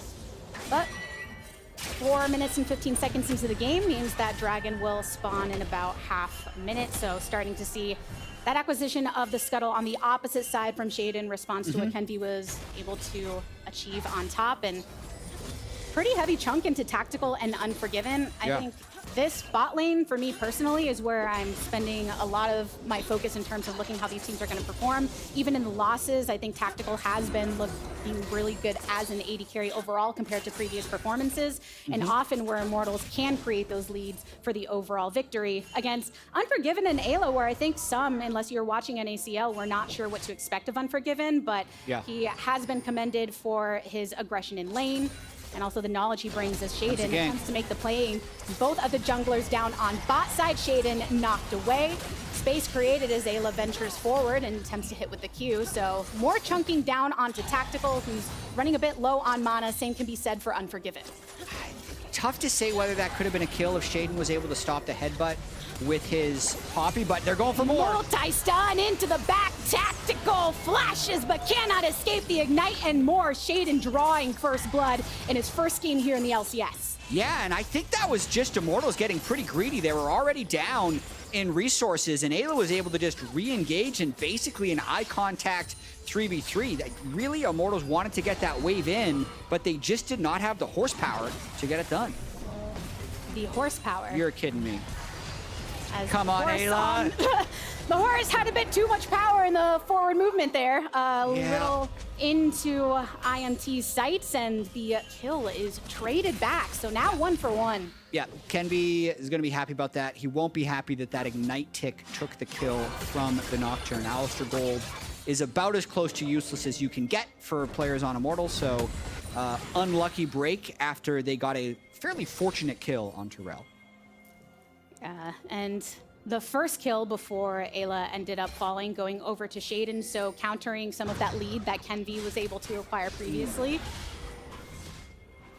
But 4 minutes and 15 seconds into the game means that Dragon will spawn in about half a minute, so starting to see that acquisition of the Scuttle on the opposite side from Sheiden responds to what Kenvi was able to achieve on top, and pretty heavy chunk into Tactical and Unforgiven. I think this bot lane, for me personally, is where I'm spending a lot of my focus in terms of looking how these teams are going to perform. Even in the losses, I think Tactical has been looking really good as an AD carry overall compared to previous performances, and often where Immortals can create those leads for the overall victory against Unforgiven and Eyla, where I think some, unless you're watching NACL, we're not sure what to expect of Unforgiven, but he has been commended for his aggression in lane, and also the knowledge he brings as Sheiden comes to make the playing. Both of the junglers down on bot side, Sheiden knocked away. Space created as Eyla ventures forward and attempts to hit with the Q, so more chunking down onto Tactical, who's running a bit low on mana. Same can be said for Unforgiven. Tough to say whether that could have been a kill if Sheiden was able to stop the headbutt with his Poppy, but they're going for more. Multi-stun into the back, Tactical flashes, but cannot escape the ignite and more. Sheiden drawing first blood in his first game here in the LCS. Yeah, and I think that was just Immortals getting pretty greedy. They were already down in resources, and Eyla was able to just re-engage in basically an eye contact 3v3. Really, Immortals wanted to get that wave in, but they just did not have the horsepower to get it done. The horsepower. You're kidding me. As come on, Eyla. The horse had a bit too much power in the forward movement there. Little into IMT's sights, and the kill is traded back. So now 1 for 1. Yeah, Kenvi is going to be happy about that. He won't be happy that that Ignite tick took the kill from the Nocturne. Alistar Gold is about as close to useless as you can get for players on Immortal, so unlucky break after they got a fairly fortunate kill onto Rell. And the first kill before Eyla ended up falling, going over to Sheiden, so countering some of that lead that Kenvi was able to acquire previously.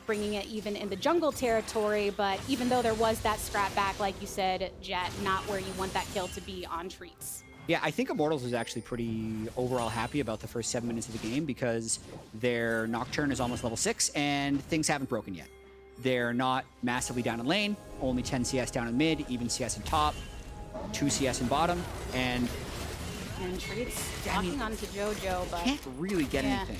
Bringing it even in the jungle territory, but even though there was that scrap back, like you said, Jatt, not where you want that kill to be on Treatz. Yeah, I think Immortals is actually pretty overall happy about the first 7 minutes of the game because their Nocturne is almost level 6 and things haven't broken yet. They're not massively down in lane, only 10 CS down in mid, even CS in top, 2 CS in bottom, and Treatz walking onto JoJo, but can't really get anything.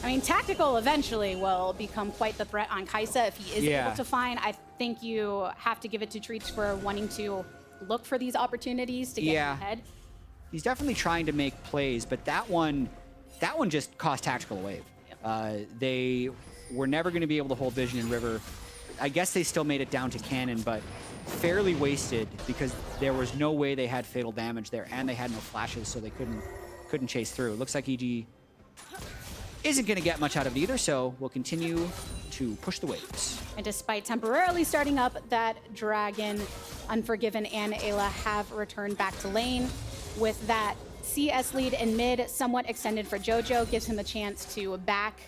I mean, tactical eventually will become quite the threat on Kai'Sa if he is able to find. I think you have to give it to Treatz for wanting to look for these opportunities to get ahead. He's definitely trying to make plays, but that one just cost tactical a wave. They were never going to be able to hold vision in River. I guess they still made it down to cannon, but fairly wasted because there was no way they had fatal damage there, and they had no flashes, so they couldn't chase through. It looks like EG isn't going to get much out of it either, so we'll continue to push the waves. And despite temporarily starting up that dragon, Unforgiven and Eyla have returned back to lane. With that CS lead in mid somewhat extended for JoJo, gives him a chance to back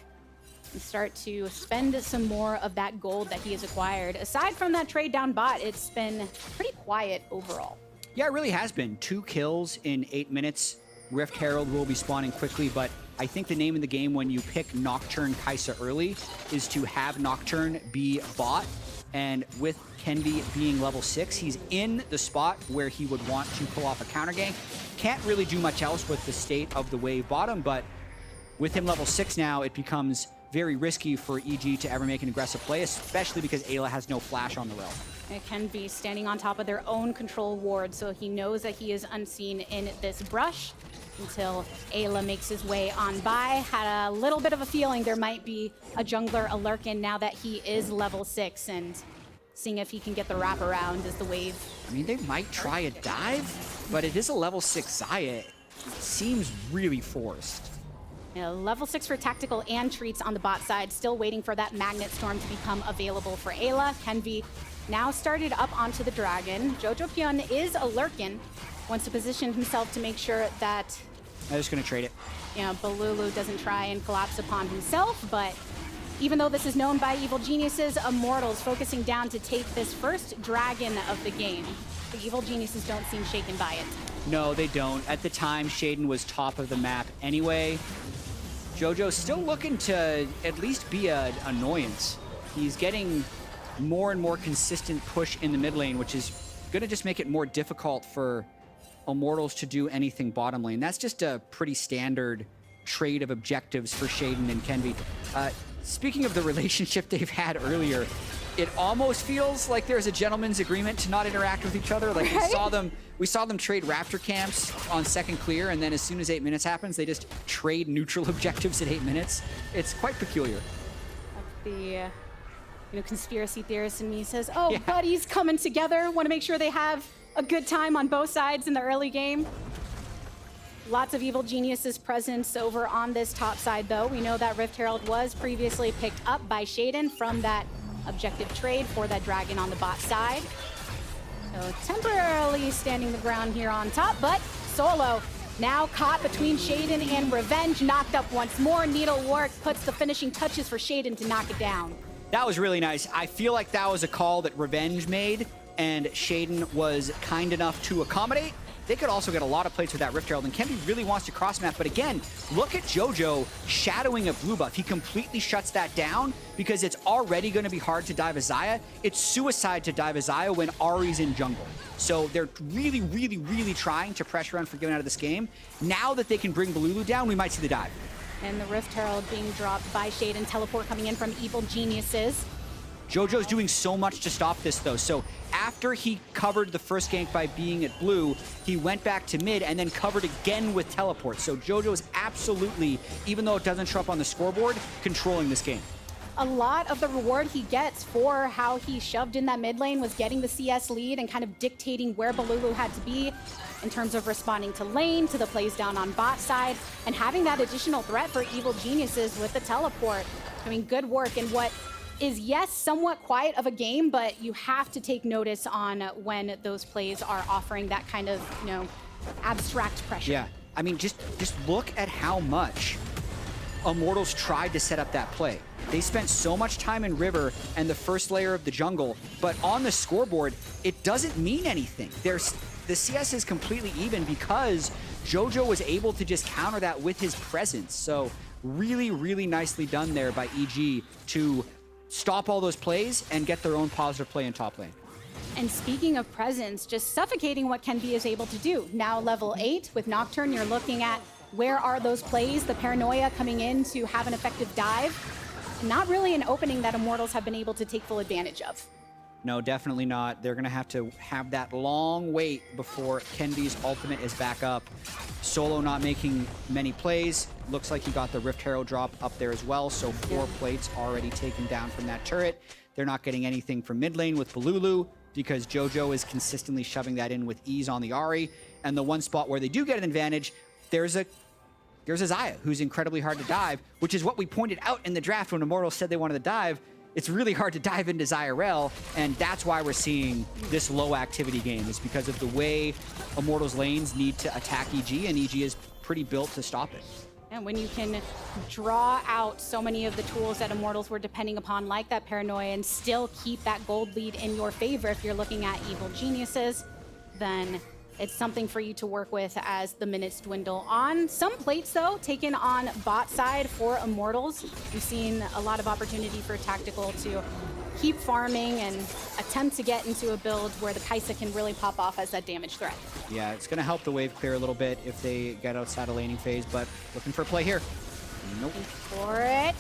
and start to spend some more of that gold that he has acquired. Aside from that trade down bot, it's been pretty quiet overall. Yeah, it really has been. 2 kills in 8 minutes. Rift Herald will be spawning quickly, but I think the name of the game when you pick Nocturne Kai'Sa early is to have Nocturne be bot. And with Kenvi being level 6, he's in the spot where he would want to pull off a counter gank. Can't really do much else with the state of the wave bottom, but with him level 6 now, it becomes very risky for EG to ever make an aggressive play, especially because Eyla has no flash on the Rell. It can be standing on top of their own control ward, so he knows that he is unseen in this brush until Eyla makes his way on by. Had a little bit of a feeling there might be a jungler, a lurkin, now that he is level 6, and seeing if he can get the wraparound as the wave. I mean, they might try a dive, but it is a level 6 Xayah. It seems really forced. Level 6 for Tactical and Treatz on the bot side, still waiting for that Magnet Storm to become available for Eyla. Kenvi now started up onto the Dragon. Jojopyun is a lurkin, wants to position himself to make sure that I'm just going to trade it. Bolulu doesn't try and collapse upon himself, but even though this is known by evil geniuses, Immortals focusing down to take this first dragon of the game. The evil geniuses don't seem shaken by it. No, they don't. At the time, Sheiden was top of the map anyway. JoJo's still looking to at least be an annoyance. He's getting more and more consistent push in the mid lane, which is going to just make it more difficult for Immortals to do anything bottom lane. That's just a pretty standard trade of objectives for Sheiden and Kenvi. Speaking of the relationship they've had earlier, it almost feels like there's a gentleman's agreement to not interact with each other. Like we saw them trade Raptor camps on second clear, and then as soon as 8 minutes happens, they just trade neutral objectives at 8 minutes. It's quite peculiar. The conspiracy theorist in me says, oh, buddies coming together, want to make sure they have a good time on both sides in the early game. Lots of evil geniuses presence over on this top side, though. We know that Rift Herald was previously picked up by Sheiden from that objective trade for that dragon on the bot side. So temporarily standing the ground here on top, but Solo now caught between Sheiden and Revenge, knocked up once more. Needlework puts the finishing touches for Sheiden to knock it down. That was really nice. I feel like that was a call that Revenge made, and Sheiden was kind enough to accommodate. They could also get a lot of plays with that Rift Herald, and Kenvi really wants to cross-map, but again, look at JoJo shadowing a blue buff. He completely shuts that down because it's already going to be hard to dive a Xayah. It's suicide to dive a Xayah when Ahri's in jungle. So they're really, really, really trying to pressure Unforgiven out of this game. Now that they can bring Bolulu down, we might see the dive. And the Rift Herald being dropped by Sheiden, teleport coming in from evil geniuses. JoJo's doing so much to stop this, though. So after he covered the first gank by being at blue, he went back to mid and then covered again with teleport. So JoJo's absolutely, even though it doesn't show up on the scoreboard, controlling this game. A lot of the reward he gets for how he shoved in that mid lane was getting the CS lead and kind of dictating where Bolulu had to be in terms of responding to lane, to the plays down on bot side, and having that additional threat for evil geniuses with the teleport. I mean, good work in what is, yes, somewhat quiet of a game, but you have to take notice on when those plays are offering that kind of, abstract pressure. Yeah, I mean, just look at how much Immortals tried to set up that play. They spent so much time in River and the first layer of the jungle, but on the scoreboard, it doesn't mean anything. The CS is completely even because JoJo was able to just counter that with his presence. So really, really nicely done there by EG to stop all those plays and get their own positive play in top lane. And speaking of presence, just suffocating what Kenvi is able to do. Now level 8 with Nocturne, you're looking at where are those plays, the paranoia coming in to have an effective dive. Not really an opening that Immortals have been able to take full advantage of. No, definitely not. They're going to have that long wait before Kenvi's ultimate is back up. Solo not making many plays. Looks like he got the Rift Herald drop up there as well, so 4 plates already taken down from that turret. They're not getting anything from mid lane with Bolulu because JoJo is consistently shoving that in with ease on the Ahri. And the one spot where they do get an advantage, there's a Xayah who's incredibly hard to dive, which is what we pointed out in the draft when Immortals said they wanted to dive. It's really hard to dive into Xayah Rell, and that's why we're seeing this low activity game, is because of the way Immortals lanes need to attack EG, and EG is pretty built to stop it. And when you can draw out so many of the tools that Immortals were depending upon, like that paranoia, and still keep that gold lead in your favor if you're looking at evil geniuses, then it's something for you to work with as the minutes dwindle on. Some plates, though, taken on bot side for Immortals. We've seen a lot of opportunity for Tactical to keep farming and attempt to get into a build where the Kai'Sa can really pop off as that damage threat. Yeah, it's going to help the wave clear a little bit if they get outside of laning phase, but looking for a play here. Nope. For it.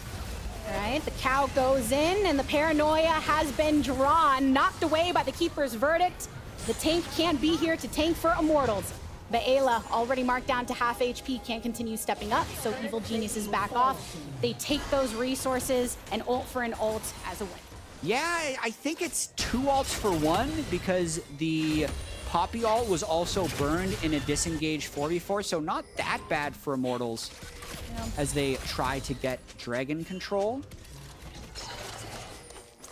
All right, the cow goes in, and the paranoia has been drawn, knocked away by the Keeper's verdict. The tank can't be here to tank for Immortals. But Eyla, already marked down to half HP, can't continue stepping up, so Evil Geniuses back off. They take those resources and ult for an ult as a win. Yeah, I think it's 2 ults for 1 because the Poppy ult was also burned in a disengaged 4v4, so not that bad for Immortals as they try to get Dragon control.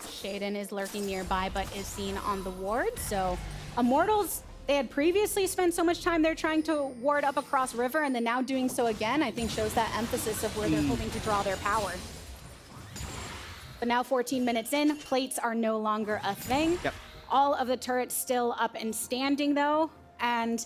Sheiden is lurking nearby, but is seen on the ward, so Immortals, they had previously spent so much time there trying to ward up across river, and then now doing so again, I think shows that emphasis of where they're hoping to draw their power. But now 14 minutes in, plates are no longer a thing. Yep. All of the turrets still up and standing though, and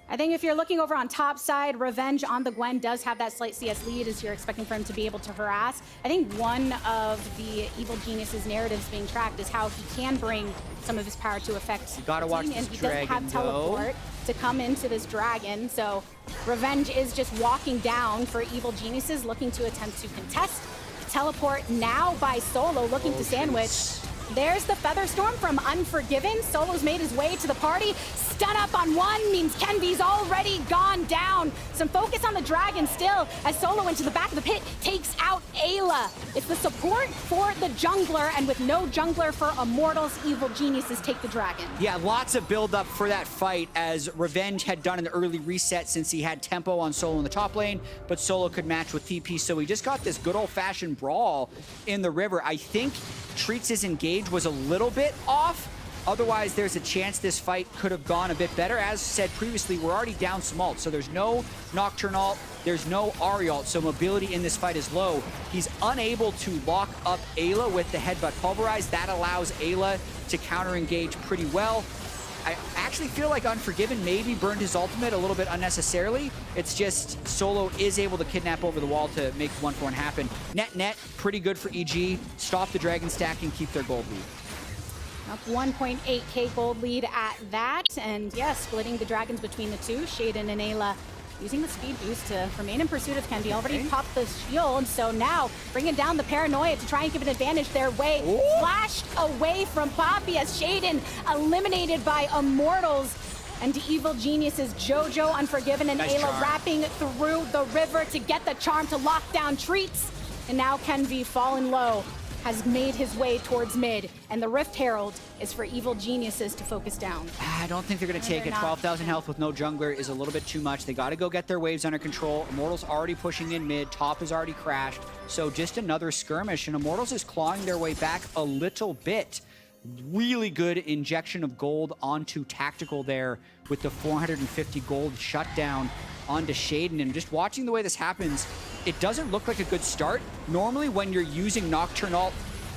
I think if you're looking over on top side, Revenge on the Gwen does have that slight CS lead as you're expecting for him to be able to harass. I think one of the Evil Genius's narratives being tracked is how he can bring some of his power to effect. You gotta watch and this he dragon, doesn't have teleport to come into this dragon, so Revenge is just walking down for Evil Geniuses looking to attempt to contest. Teleport now by Solo looking to sandwich. There's the Featherstorm from Unforgiven. Solo's made his way to the party. Stun up on one means Kenvi's already gone down. Some focus on the dragon still as Solo into the back of the pit takes out Eyla. It's the support for the jungler, and with no jungler for Immortals, Evil Geniuses take the dragon. Yeah, lots of build up for that fight as Revenge had done an early reset since he had tempo on Solo in the top lane, but Solo could match with TP, so he just got this good old-fashioned brawl in the river. I think Treatz' engage was a little bit off. Otherwise, there's a chance this fight could have gone a bit better. As said previously, we're already down some ult, so there's no Nocturne ult, there's no Ahri ult, so mobility in this fight is low. He's unable to lock up Eyla with the Headbutt Pulverize. That allows Eyla to counter-engage pretty well. I actually feel like Unforgiven maybe burned his ultimate a little bit unnecessarily. It's just Solo is able to kidnap over the wall to make 1-4 happen. Net, pretty good for EG. Stop the Dragon stack and keep their gold lead. Up 1.8k gold lead at that, and yeah, splitting the dragons between the two. Sheiden and Eyla using the speed boost to remain in pursuit of Kenvi. Already popped the shield, so now bringing down the paranoia to try and give an advantage their way. Flashed away from Poppy as Sheiden eliminated by Immortals. And Evil Geniuses, JoJo, Unforgiven, and Eyla wrapping through the river to get the charm to lock down Treatz. And now Kenvi, fallen low, has made his way towards mid, and the Rift Herald is for Evil Geniuses to focus down. I don't think they're going to take it. 12,000 health with no jungler is a little bit too much. They got to go get their waves under control. Immortals already pushing in mid. Top is already crashed. So just another skirmish, and Immortals is clawing their way back a little bit. Really good injection of gold onto Tactical there with the 450 gold shutdown onto Sheiden. And just watching the way this happens, it doesn't look like a good start. Normally when you're using Nocturne ult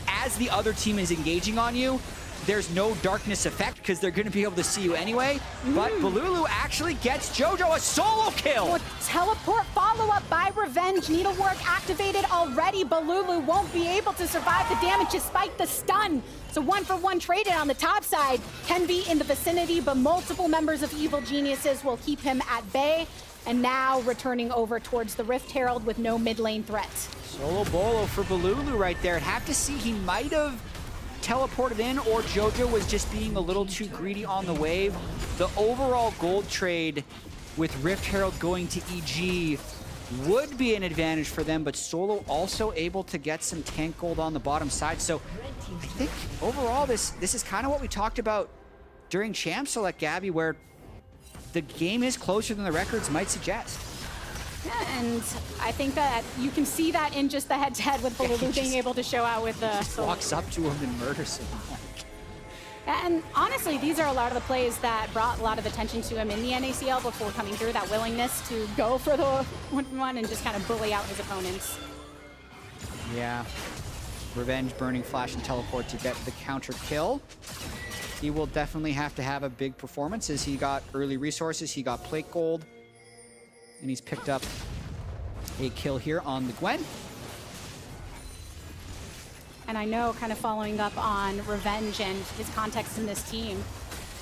as the other team is engaging on you, there's no darkness effect because they're going to be able to see you anyway. But Bolulu actually gets JoJo a solo kill. Well, teleport follow-up by Revenge. Needlework activated already. Bolulu won't be able to survive the damage despite the stun. So 1-for-1 traded on the top side. Kenvi in the vicinity, but multiple members of Evil Geniuses will keep him at bay. And now returning over towards the Rift Herald with no mid lane threat. Solo bolo for Bolulu right there. I'd have to see, he might have teleported in, or JoJo was just being a little too greedy on the wave. The overall gold trade with Rift Herald going to EG would be an advantage for them, but Solo also able to get some tank gold on the bottom side. So I think overall this is kind of what we talked about during Champ Select, Gabby, where the game is closer than the records might suggest. Yeah, and I think that you can see that in just the head-to-head with Bolulu being able to show out with the solo. Walks up to him and murders him. And honestly, these are a lot of the plays that brought a lot of attention to him in the NACL before coming through, that willingness to go for the 1-1 and just kind of bully out his opponents. Yeah. Revenge, burning flash and teleport to get the counter kill. He will definitely have to have a big performance as he got early resources, he got plate gold, and he's picked up a kill here on the Gwen. And I know, kind of following up on Revenge and his context in this team,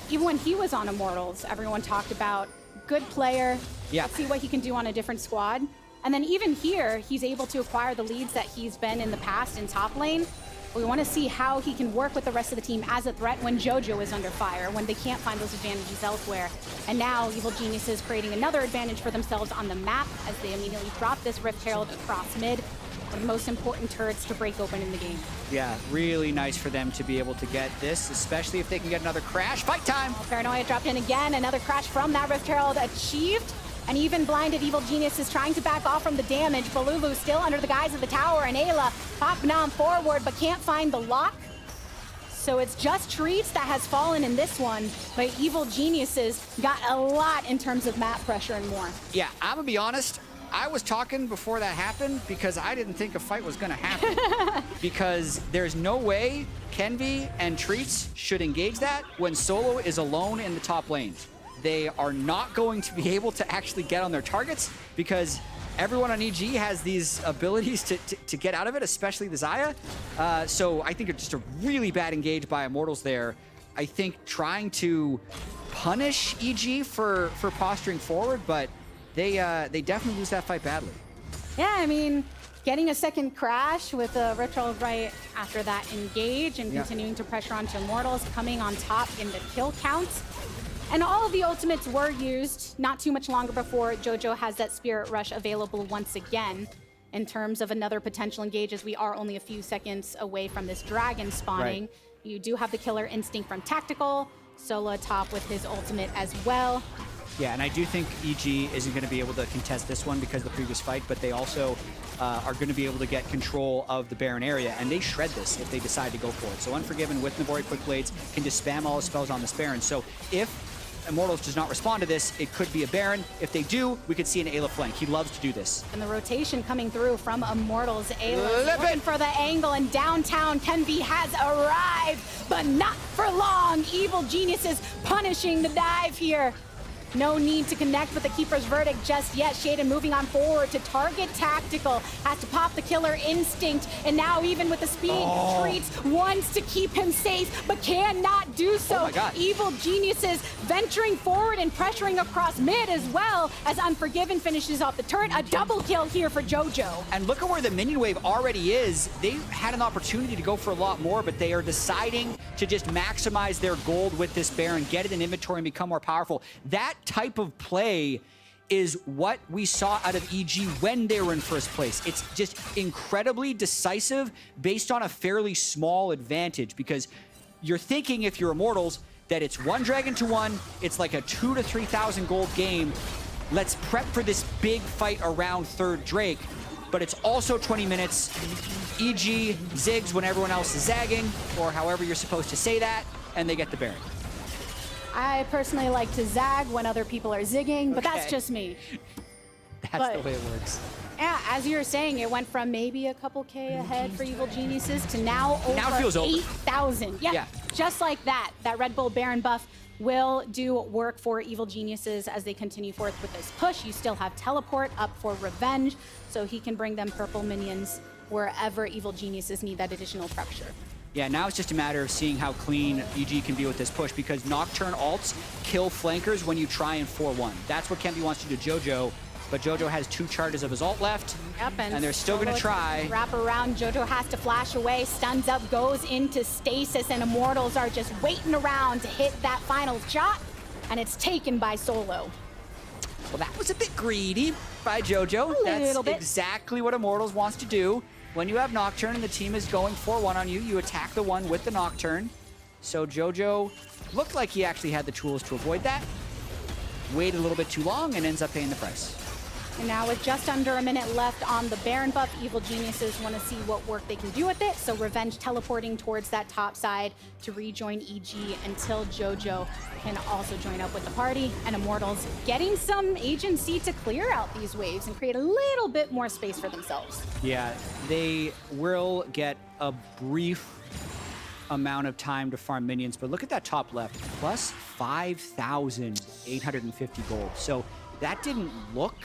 even when he was on Immortals, everyone talked about good player, let's see what he can do on a different squad. And then even here, he's able to acquire the leads that he's been in the past in top lane. We want to see how he can work with the rest of the team as a threat when JoJo is under fire, when they can't find those advantages elsewhere. And now Evil Geniuses creating another advantage for themselves on the map as they immediately drop this Rift Herald across mid. One of the most important turrets to break open in the game. Yeah, really nice for them to be able to get this, especially if they can get another crash. Fight time! Well, Paranoia dropped in again. Another crash from that Rift Herald achieved. And even blinded Evil Genius is trying to back off from the damage. Bolulu still under the guise of the tower, and Eyla popping on forward, but can't find the lock. So it's just Treatz that has fallen in this one, but Evil Geniuses got a lot in terms of map pressure and more. Yeah, I'm gonna be honest. I was talking before that happened because I didn't think a fight was gonna happen. Because there's no way Kenvi and Treatz should engage that when Solo is alone in the top lane. They are not going to be able to actually get on their targets because everyone on EG has these abilities to get out of it, especially the Xayah. So I think it's just a really bad engage by Immortals there. I think trying to punish EG for posturing forward, but they definitely lose that fight badly. Yeah, I mean, getting a second crash with a Rift Herald right after that engage and continuing to pressure onto Immortals, coming on top in the kill count. And all of the ultimates were used not too much longer before JoJo has that Spirit Rush available once again. In terms of another potential engage, as we are only a few seconds away from this dragon spawning. Right. You do have the Killer Instinct from Tactical, Solo top with his ultimate as well. Yeah, and I do think EG isn't going to be able to contest this one because of the previous fight, but they also are going to be able to get control of the Baron area, and they shred this if they decide to go for it. So Unforgiven with Nabori Quick Blades can just spam all his spells on this Baron. So if Immortals does not respond to this, it could be a Baron. If they do, we could see an Eyla flank. He loves to do this. And the rotation coming through from Immortals. Ayla looking for the angle, and downtown Kenvi has arrived, but not for long. Evil Geniuses punishing the dive here. No need to connect with the Keeper's Verdict just yet. Sheiden moving on forward to target Tactical. Has to pop the Killer Instinct. And now even with the speed, Treatz wants to keep him safe, but cannot do so. Oh my God. Evil Geniuses venturing forward and pressuring across mid as well as Unforgiven finishes off the turret. A double kill here for JoJo. And look at where the minion wave already is. They had an opportunity to go for a lot more, but they are deciding to just maximize their gold with this Baron, get it in inventory and become more powerful. That type of play is what we saw out of EG when they were in first place. It's just incredibly decisive based on a fairly small advantage, because you're thinking, if you're Immortals, that it's one dragon to one, it's like a 2,000 to 3,000 gold game. Let's prep for this big fight around third Drake, but it's also 20 minutes. EG zigs when everyone else is zagging, or however you're supposed to say that, and they get the Baron. I personally like to zag when other people are zigging, but that's just me. That's the way it works. Yeah, as you were saying, it went from maybe a couple K ahead for Evil Geniuses to now over 8,000. Yeah, just like that. That Red Bull Baron buff will do work for Evil Geniuses as they continue forth with this push. You still have Teleport up for Revenge, so he can bring them purple minions wherever Evil Geniuses need that additional pressure. Yeah, now it's just a matter of seeing how clean EG can be with this push, because Nocturne ults kill flankers when you try and 4-1. That's what Kenvi wants to do to JoJo, but JoJo has 2 charges of his ult left, and they're still going to try. Wrap around, JoJo has to flash away, stuns up, goes into stasis, and Immortals are just waiting around to hit that final shot, and it's taken by Solo. Well, that was a bit greedy by JoJo. That's exactly what Immortals wants to do. When you have Nocturne and the team is going 4-1 on you, you attack the one with the Nocturne. So JoJo looked like he actually had the tools to avoid that. Waited a little bit too long and ends up paying the price. And now with just under a minute left on the Baron buff, Evil Geniuses want to see what work they can do with it. So Revenge teleporting towards that top side to rejoin EG until JoJo can also join up with the party. And Immortals getting some agency to clear out these waves and create a little bit more space for themselves. Yeah, they will get a brief amount of time to farm minions, but look at that top left, plus 5,850 gold. So that didn't look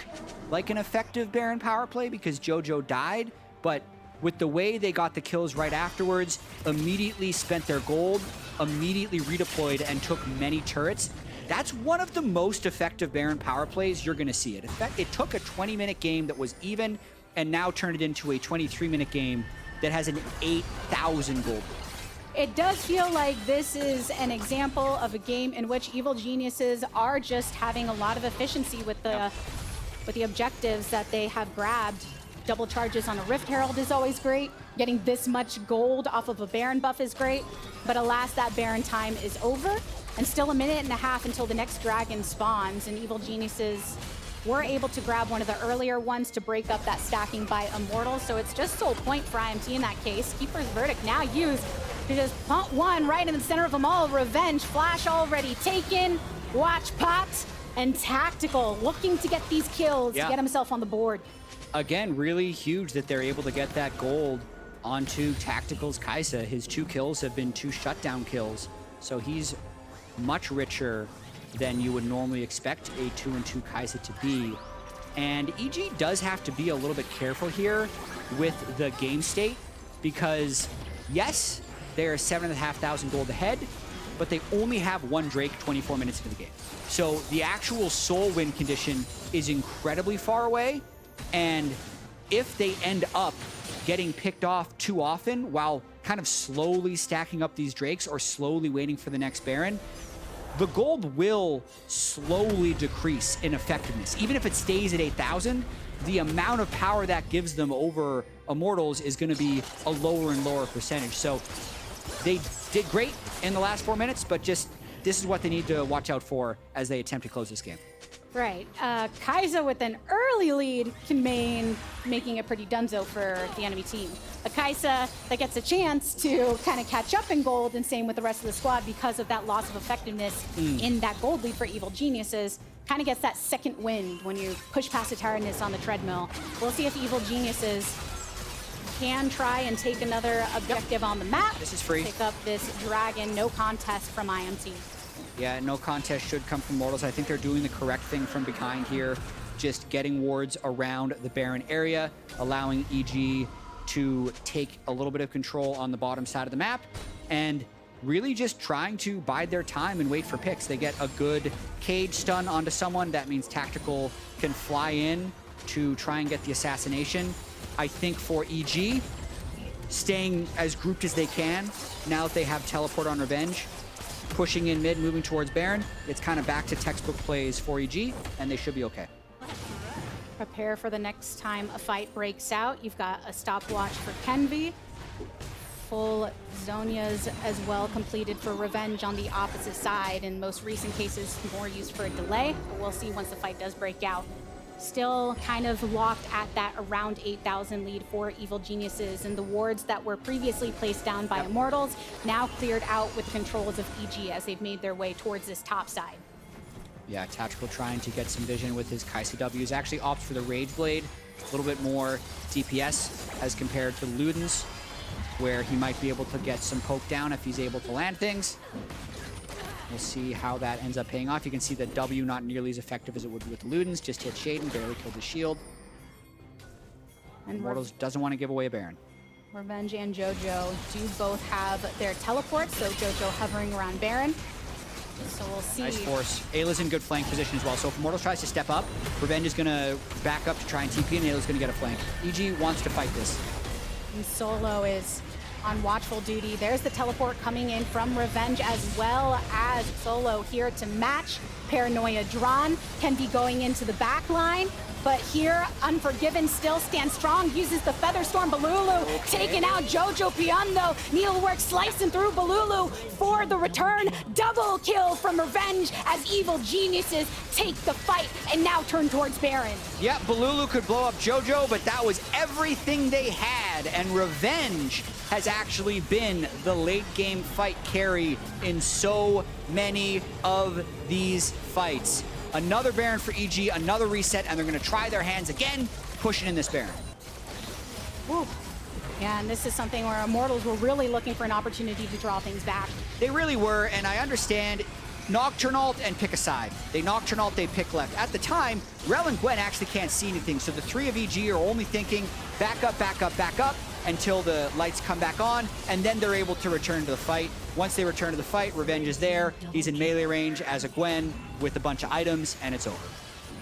like an effective Baron power play because JoJo died, but with the way they got the kills right afterwards, immediately spent their gold, immediately redeployed and took many turrets. That's one of the most effective Baron power plays you're going to see. It took a 20-minute game that was even and now turned it into a 23-minute game that has an 8,000 gold. It does feel like this is an example of a game in which Evil Geniuses are just having a lot of efficiency with the objectives that they have grabbed. Double charges on a Rift Herald is always great. Getting this much gold off of a Baron buff is great. But alas, that Baron time is over. And still a minute and a half until the next dragon spawns. And Evil Geniuses were able to grab one of the earlier ones to break up that stacking by Immortals. So it's just sole point for IMT in that case. Keeper's Verdict now used to just punt one right in the center of them all. Revenge, flash already taken. Watch pot and Tactical looking to get these kills to get himself on the board. Again, really huge that they're able to get that gold onto Tactical's Kai'Sa. His 2 kills have been 2 shutdown kills, so he's much richer than you would normally expect a 2-2 Kai'Sa to be. And EG does have to be a little bit careful here with the game state because, yes, they're 7,500 gold ahead, but they only have 1 Drake 24 minutes into the game. So the actual soul win condition is incredibly far away, and if they end up getting picked off too often while kind of slowly stacking up these Drakes or slowly waiting for the next Baron, the gold will slowly decrease in effectiveness. Even if it stays at 8,000, the amount of power that gives them over Immortals is going to be a lower and lower percentage. So they did great in the last 4 minutes, but just this is what they need to watch out for as they attempt to close this game. Right. Kai'Sa with an early lead can making it pretty dunzo for the enemy team. A Kai'Sa that gets a chance to kind of catch up in gold, and same with the rest of the squad because of that loss of effectiveness in that gold lead for Evil Geniuses. Kind of gets that second wind when you push past the tiredness on the treadmill. We'll see if Evil Geniuses can try and take another objective on the map. This is free. Pick up this dragon, no contest from IMT. Yeah, no contest should come from Immortals. I think they're doing the correct thing from behind here, just getting wards around the Baron area, allowing EG to take a little bit of control on the bottom side of the map, and really just trying to bide their time and wait for picks. They get a good cage stun onto someone. That means Tactical can fly in to try and get the assassination. I think for EG, staying as grouped as they can, now that they have Teleport on Revenge, pushing in mid, moving towards Baron, it's kind of back to textbook plays for EG, and they should be okay. Prepare for the next time a fight breaks out. You've got a stopwatch for Kenvi. Full Zonias as well completed for Revenge on the opposite side. In most recent cases, more used for a delay, but we'll see once the fight does break out. Still kind of locked at that around 8,000 lead for Evil Geniuses, and the wards that were previously placed down by Immortals now cleared out with controls of EG as they've made their way towards this top side. Yeah, Tactical trying to get some vision with his Kai'Sa W's. Actually opts for the Rage Blade. A little bit more DPS as compared to Luden's, where he might be able to get some poke down if he's able to land things. We'll see how that ends up paying off. You can see the W not nearly as effective as it would be with Luden's. Just hit Sheiden, barely killed the shield. And Immortals doesn't want to give away a Baron. Revenge and JoJo do both have their teleports, so JoJo hovering around Baron. So we'll see. Nice force. Ayla's in good flank position as well. So if Immortals tries to step up, Revenge is going to back up to try and TP, and Ayla's going to get a flank. EG wants to fight this. And Solo is on watchful duty. There's the teleport coming in from Revenge, as well as Solo here to match. Paranoia drawn. Kenvi going into the back line. But here, Unforgiven still stands strong, uses the Featherstorm. Bolulu taking out Jojopyun though. Needlework slicing through Bolulu for the return. Double kill from Revenge as evil geniuses take the fight and now turn towards Baron. Yeah, Bolulu could blow up JoJo, but that was everything they had. And Revenge has actually been the late game fight carry in so many of these fights. Another Baron for EG, another reset, and they're going to try their hands again, pushing in this Baron. Woo. Yeah, and this is something where Immortals were really looking for an opportunity to draw things back. They really were, and I understand Nocturne ult and pick a side. They Nocturne ult, they pick left. At the time, Rell and Gwen actually can't see anything, so the three of EG are only thinking back up, back up, back up, until the lights come back on, and then they're able to return to the fight. Once they return to the fight, Revenge is there. He's in melee range as a Gwen with a bunch of items, and it's over.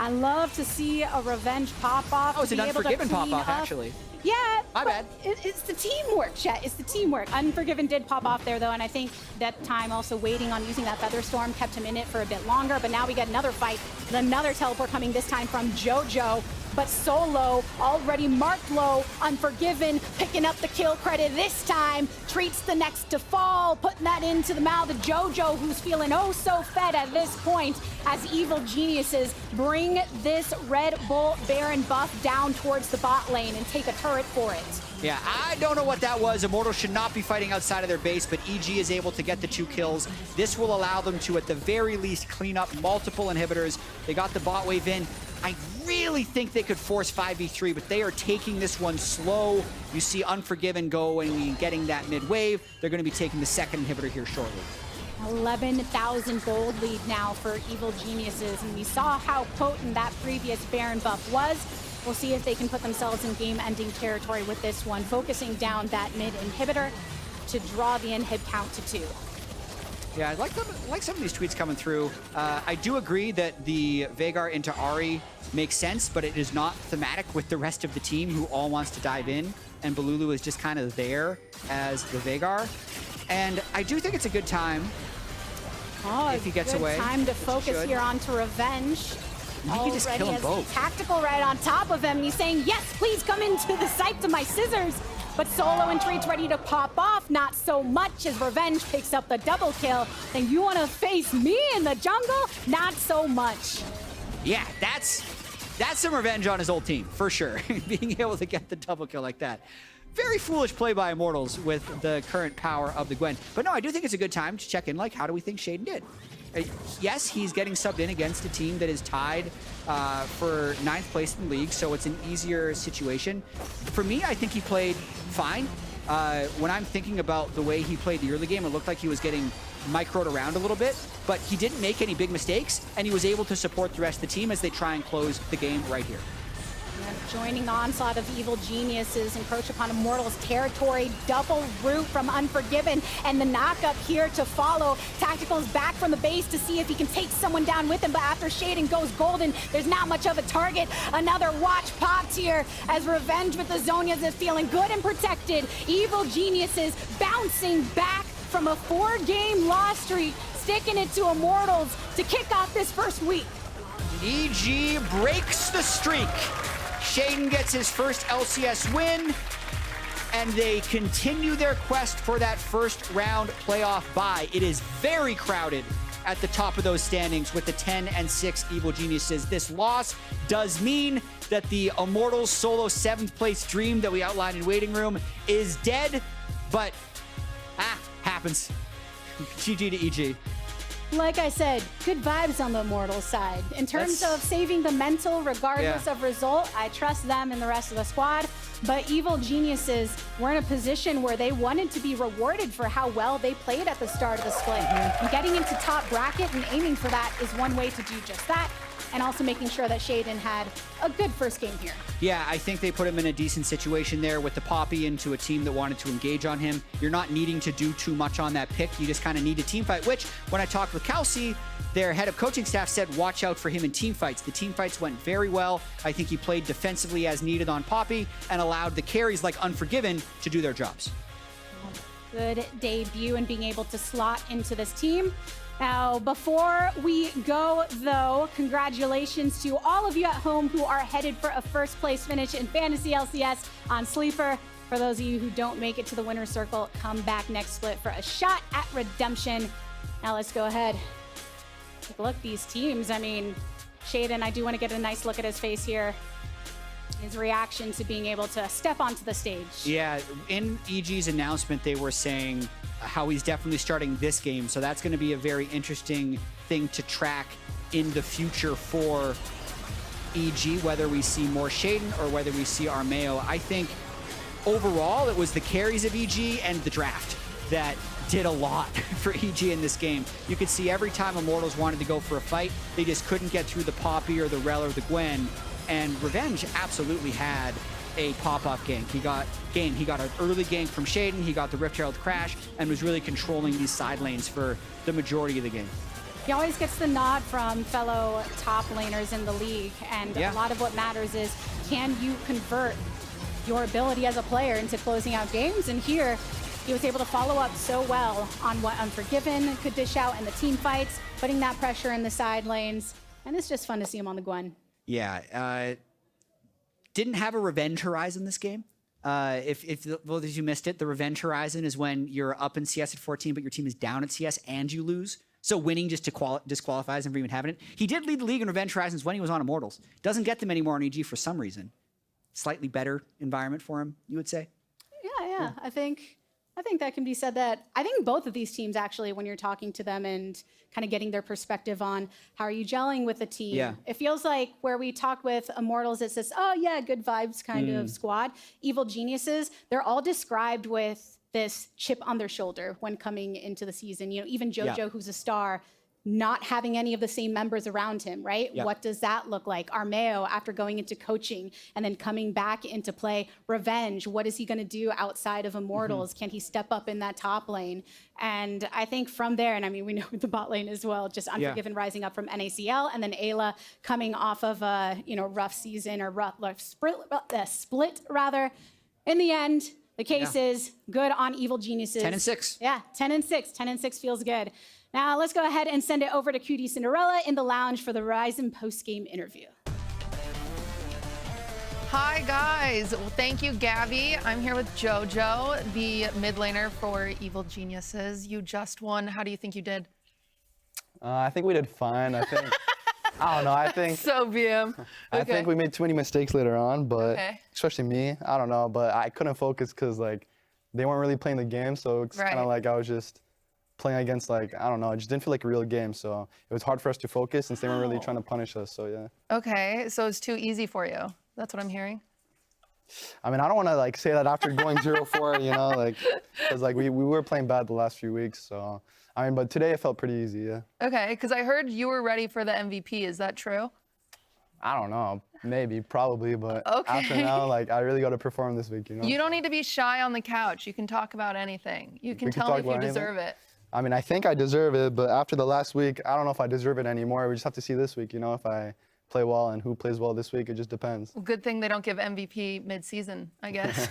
I love to see a Revenge pop-off. Oh, it's an Unforgiven pop-off, actually. Yeah, My bad. It's the teamwork, Chet. It's the teamwork. Unforgiven did pop off there, though, and I think that time also waiting on using that Featherstorm kept him in it for a bit longer. But now we get another fight, another teleport coming this time from JoJo. But Solo already marked low. Unforgiven picking up the kill credit this time. Treatz the next to fall, putting that into the mouth of JoJo, who's feeling oh so fed at this point as evil geniuses bring this Red Bull Baron buff down towards the bot lane and take a turret for it. Yeah, I don't know what that was. Immortals should not be fighting outside of their base, but EG is able to get the 2 kills. This will allow them to, at the very least, clean up multiple inhibitors. They got the bot wave in. I really think they could force 5v3, but they are taking this one slow. You see Unforgiven going and getting that mid wave. They're going to be taking the second inhibitor here shortly. 11,000 gold lead now for evil geniuses, and we saw how potent that previous Baron buff was. We'll see if they can put themselves in game-ending territory with this one, focusing down that mid inhibitor to draw the inhib count to 2. Yeah, I like some of these tweets coming through. I do agree that the Veigar into Ahri makes sense, but it is not thematic with the rest of the team who all wants to dive in, and Bolulu is just kind of there as the Veigar. And I do think it's a good time if he gets away. Time to focus here onto Revenge. He can just kill them both. Tactical right on top of him, and he's saying, yes, please come into the sight of my scissors. But Solo and Treatz ready to pop off, not so much as Revenge picks up the double kill. And you want to face me in the jungle? Not so much. Yeah, that's some revenge on his old team, for sure. Being able to get the double kill like that. Very foolish play by Immortals with the current power of the Gwen. But no, I do think it's a good time to check in, like, how do we think Sheiden did? Yes, he's getting subbed in against a team that is tied for 9th place in the league, so it's an easier situation. For me, I think he played fine. When I'm thinking about the way he played the early game, it looked like he was getting microed around a little bit, but he didn't make any big mistakes, and he was able to support the rest of the team as they try and close the game right here. Joining the onslaught of evil geniuses, encroach upon Immortals territory, double root from Unforgiven, and the knockup here to follow. Tactical's back from the base to see if he can take someone down with him, but after Sheiden goes golden, there's not much of a target. Another watch popped here as Revenge with the Zhonyas is feeling good and protected. Evil geniuses bouncing back from a 4-game loss streak, sticking it to Immortals to kick off this first week. EG breaks the streak. Sheiden gets his first LCS win, and they continue their quest for that first round playoff bye. It is very crowded at the top of those standings with the 10 and 6 evil geniuses. This loss does mean that the Immortals solo 7th place dream that we outlined in Waiting Room is dead, but happens. GG to EG. Like I said, good vibes on the Immortals side. In terms of saving the mental, regardless of result, I trust them and the rest of the squad. But Evil Geniuses were in a position where they wanted to be rewarded for how well they played at the start of the split. And getting into top bracket and aiming for that is one way to do just that. And also making sure that Sheiden had a good first game here. Yeah, I think they put him in a decent situation there with the Poppy into a team that wanted to engage on him. You're not needing to do too much on that pick. You just kind of need a team fight, which when I talked with Kai'Sa, their head of coaching staff said, watch out for him in team fights. The team fights went very well. I think he played defensively as needed on Poppy and allowed the carries like Unforgiven to do their jobs. Good debut and being able to slot into this team. Now, before we go, though, congratulations to all of you at home who are headed for a first place finish in Fantasy LCS on Sleeper. For those of you who don't make it to the winner's circle, come back next split for a shot at redemption. Now let's go ahead. Take a look at these teams. I mean, Sheiden, I do want to get a nice look at his face here. His reaction to being able to step onto the stage. Yeah, in EG's announcement, they were saying how he's definitely starting this game. So that's going to be a very interesting thing to track in the future for EG, whether we see more Sheiden or whether we see Armeo. I think overall, it was the carries of EG and the draft that did a lot for EG in this game. You could see every time Immortals wanted to go for a fight, they just couldn't get through the Poppy or the Rell or the Gwen. And Revenge absolutely had a pop-off gank. He got an early gank from Sheiden, he got the Rift Herald crash, and was really controlling these side lanes for the majority of the game. He always gets the nod from fellow top laners in the league, and a lot of what matters is, can you convert your ability as a player into closing out games? And here, he was able to follow up so well on what Unforgiven could dish out in the team fights, putting that pressure in the side lanes, and it's just fun to see him on the Gwen. Yeah, didn't have a Revenge Horizon this game. If both of you missed it, the Revenge Horizon is when you're up in CS at 14, but your team is down at CS and you lose. So winning just disqualifies him from even having it. He did lead the league in Revenge Horizons when he was on Immortals. Doesn't get them anymore on EG for some reason. Slightly better environment for him, you would say? Yeah. I think that can be said that I think both of these teams actually, when you're talking to them and kind of getting their perspective on how are you gelling with the team, it feels like where we talk with Immortals, it says, oh yeah, good vibes kind of squad. Evil Geniuses, they're all described with this chip on their shoulder when coming into the season. You know, even JoJo, who's a star, not having any of the same members around him, right? What does that look like? Armeo, after going into coaching and then coming back into play, Revenge, what is he gonna do outside of Immortals? Can he step up in that top lane? And I think from there, and I mean, we know the bot lane as well, just Unforgiven rising up from NACL, and then Eyla coming off of a rough season or rough split rather. In the end, the case is good on Evil Geniuses. 10-6. Yeah, 10-6. 10-6 feels good. Now let's go ahead and send it over to QTCinderella in the lounge for the Ryzen post-game interview. Hi guys, well thank you Gabby. I'm here with JoJo, the mid laner for Evil Geniuses. You just won, how do you think you did? I think we did fine, I think. I don't know, I think. So BM. Okay. I think we made too many mistakes later on, but especially me, I don't know, but I couldn't focus because like they weren't really playing the game, so it's kind of like I was just playing against like, I don't know, it just didn't feel like a real game, so it was hard for us to focus since they weren't really trying to punish us, so yeah. Okay, so it's too easy for you. That's what I'm hearing. I mean, I don't want to like say that after going 0-4, you know, like, because like we were playing bad the last few weeks, so, I mean, but today it felt pretty easy, yeah. Okay, because I heard you were ready for the MVP, is that true? I don't know, maybe, probably, but after now, like, I really got to perform this week, you know? You don't need to be shy on the couch. You can talk about anything. You can tell me if you deserve it. I mean, I think I deserve it, but after the last week, I don't know if I deserve it anymore. We just have to see this week, you know, if I play well and who plays well this week. It just depends. Well, good thing they don't give MVP mid-season, I guess.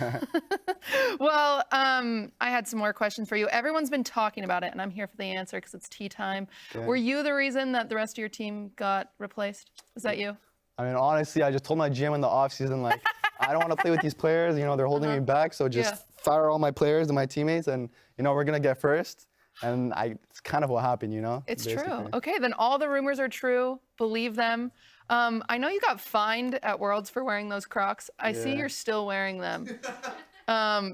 Well, I had some more questions for you. Everyone's been talking about it, and I'm here for the answer because it's tea time. Okay. Were you the reason that the rest of your team got replaced? Was that you? I mean, honestly, I just told my GM in the offseason, like, I don't want to play with these players. You know, they're holding me back, so just fire all my players and my teammates, and, you know, we're going to get first. And it's kind of what happened, you know? It's true. Okay, then all the rumors are true. Believe them. I know you got fined at Worlds for wearing those Crocs. I see you're still wearing them.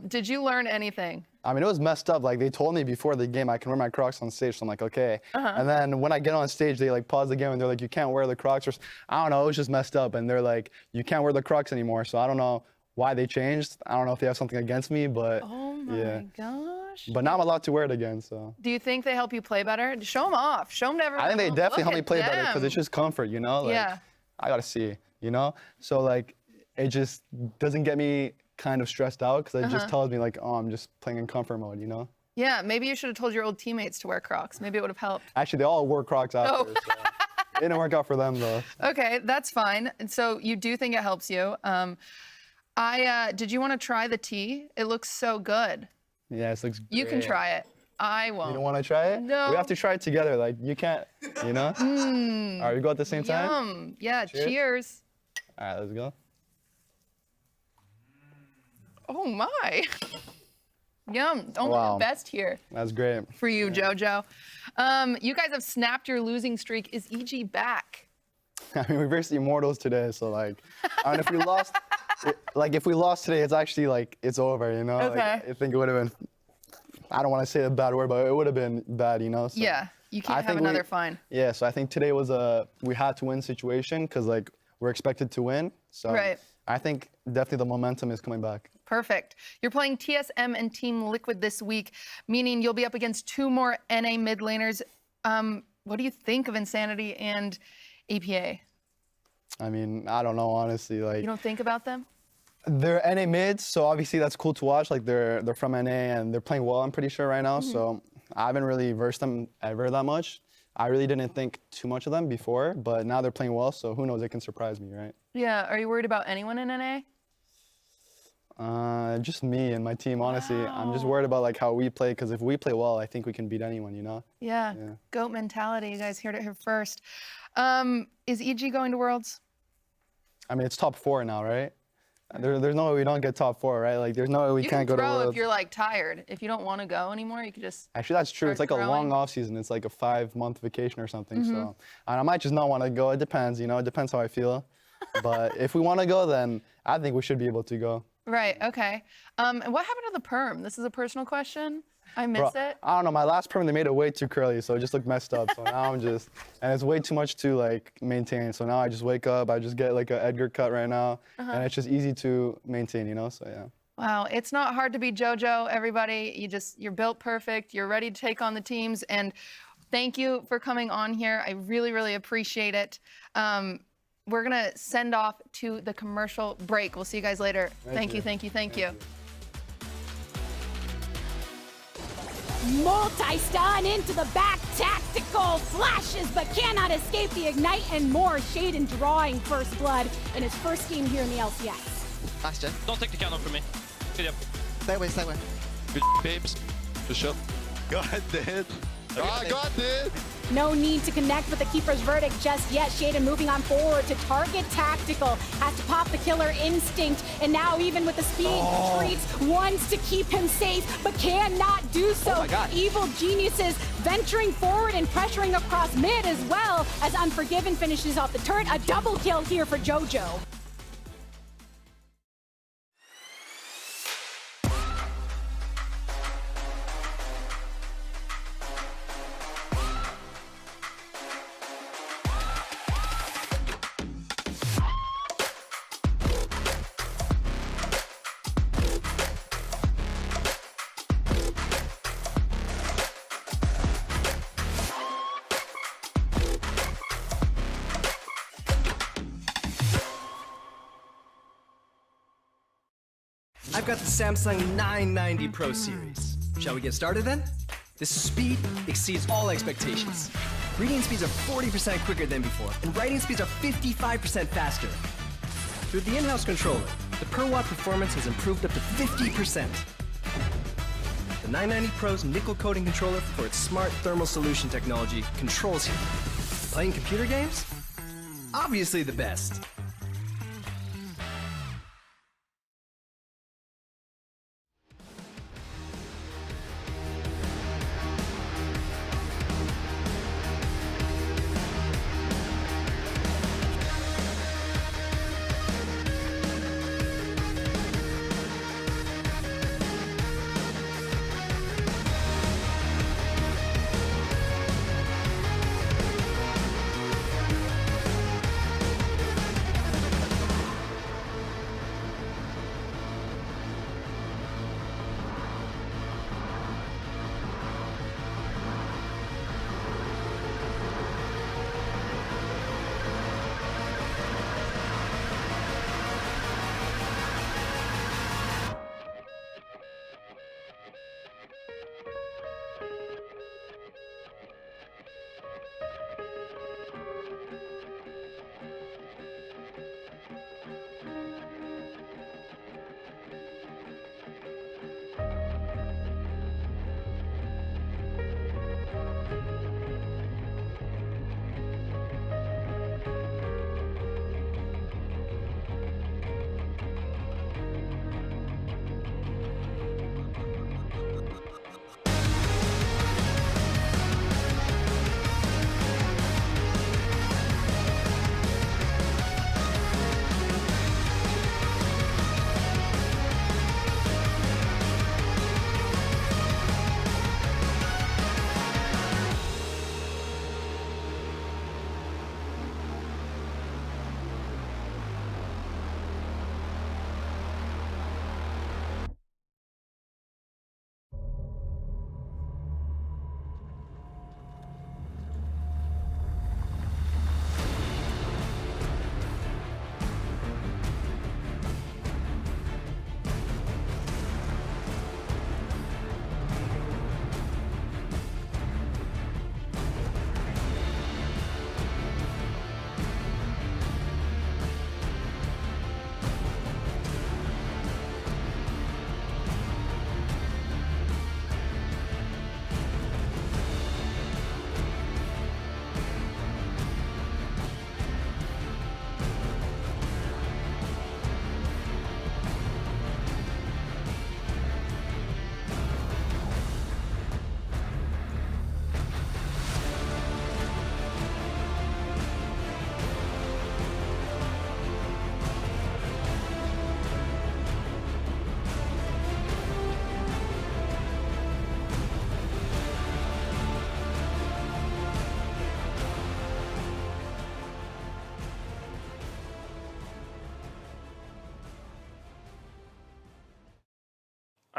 Did you learn anything? I mean, it was messed up. Like, they told me before the game I can wear my Crocs on stage, so I'm like, okay. And then when I get on stage, they like pause the game and they're like, you can't wear the Crocs. Or I don't know, it was just messed up. And they're like, you can't wear the Crocs anymore. So I don't know why they changed. I don't know if they have something against me, but Oh my gosh. But now I'm allowed to wear it again, so. Do you think they help you play better? Show them off. Show them to everyone. I think they definitely help me play better because them. it's just comfort, you know? Like, Yeah. I gotta see, you know? So like, it just doesn't get me kind of stressed out because it just tells me like, oh, I'm just playing in comfort mode, you know? Yeah, maybe you should have told your old teammates to wear Crocs. Maybe it would have helped. Actually, they all wore Crocs after, so it didn't work out for them though. Okay, that's fine. And so you do think it helps you. Did you want to try the tea? It looks so good. Yeah, it looks great. You can try it. I won't. You don't want to try it? No. We have to try it together. Like, you can't, you know? All right, we go at the same time? Yum. Yeah, Cheers. cheers. All right, let's go. Oh my. Yum. Only Wow. the best here That's great. for you, JoJo. You guys have snapped your losing streak. Is EG back? I mean, we versed the Immortals today, so like, I mean, if we lost, if we lost today, it's actually like, it's over, you know? Okay. Like, I think it would have been, I don't want to say a bad word, but it would have been bad, you know? So Yeah, you can't I have think another fine. Yeah, so I think today was we had to win situation because like, we're expected to win. So Right. I think definitely the momentum is coming back. Perfect. You're playing TSM and Team Liquid this week, meaning you'll be up against 2 more NA mid laners. What do you think of Insanity and APA? I mean, I don't know, honestly. Like, You don't think about them? they're NA mids, so obviously that's cool to watch. Like, they're from NA and they're playing well, I'm pretty sure, right now. So I haven't really versed them ever that much. I really didn't think too much of them before, but now they're playing well, so who knows, it can surprise me, right? Yeah. Are you worried about anyone in NA? Just me and my team, honestly. I'm just worried about like how we play, because if we play well, I think we can beat anyone, you know? Yeah. GOAT mentality. You guys heard it here first. Is EG going to Worlds? I mean, it's top 4 now, right? There's no way we don't get top 4, right? Like, there's no way we You can't can go to throw Worlds. if you're like tired. If you don't want to go anymore, you could just. Actually, that's true. It's like start a long throwing. off season. It's like a 5-month vacation or something. So, and I might just not want to go. It depends, you know. It depends how I feel. But if we want to go, then I think we should be able to go. Right. Okay. And what happened to the perm? This is a personal question. I miss Bro, it. I don't know. My last perm, they made it way too curly, so it just looked messed up. So now I'm just, and it's way too much to like maintain. So now I just wake up, I just get like an Edgar cut right now, and it's just easy to maintain, you know. So yeah. Wow, it's not hard to be JoJo, everybody. You're built perfect. You're ready to take on the teams. And thank you for coming on here. I really, really appreciate it. We're gonna send off to the commercial break. We'll see you guys later. Thank you, thank you, thank you. Multi-stun into the back, tactical flashes, but cannot escape the ignite and more. Sheiden drawing first blood in his first game here in the LCS. Nice, Jen. Don't take the cannon from me. Good job. Stay away, stay away. Good babes. Good shot. God, dude. God, dude. No need to connect with the Keeper's verdict just yet. Sheiden moving on forward to target tactical. Has to pop the killer instinct. And now even with the speed, Treatz wants to keep him safe, but cannot do so. Oh my God. Evil Geniuses venturing forward and pressuring across mid as well as Unforgiven finishes off the turret. A double kill here for JoJo. I've got the Samsung 990 Pro series. Shall we get started then? This speed exceeds all expectations. Reading speeds are 40% quicker than before, and writing speeds are 55% faster. Through the in-house controller, the per watt performance has improved up to 50%. The 990 Pro's nickel coating controller for its smart thermal solution technology controls heat. Playing computer games? Obviously the best.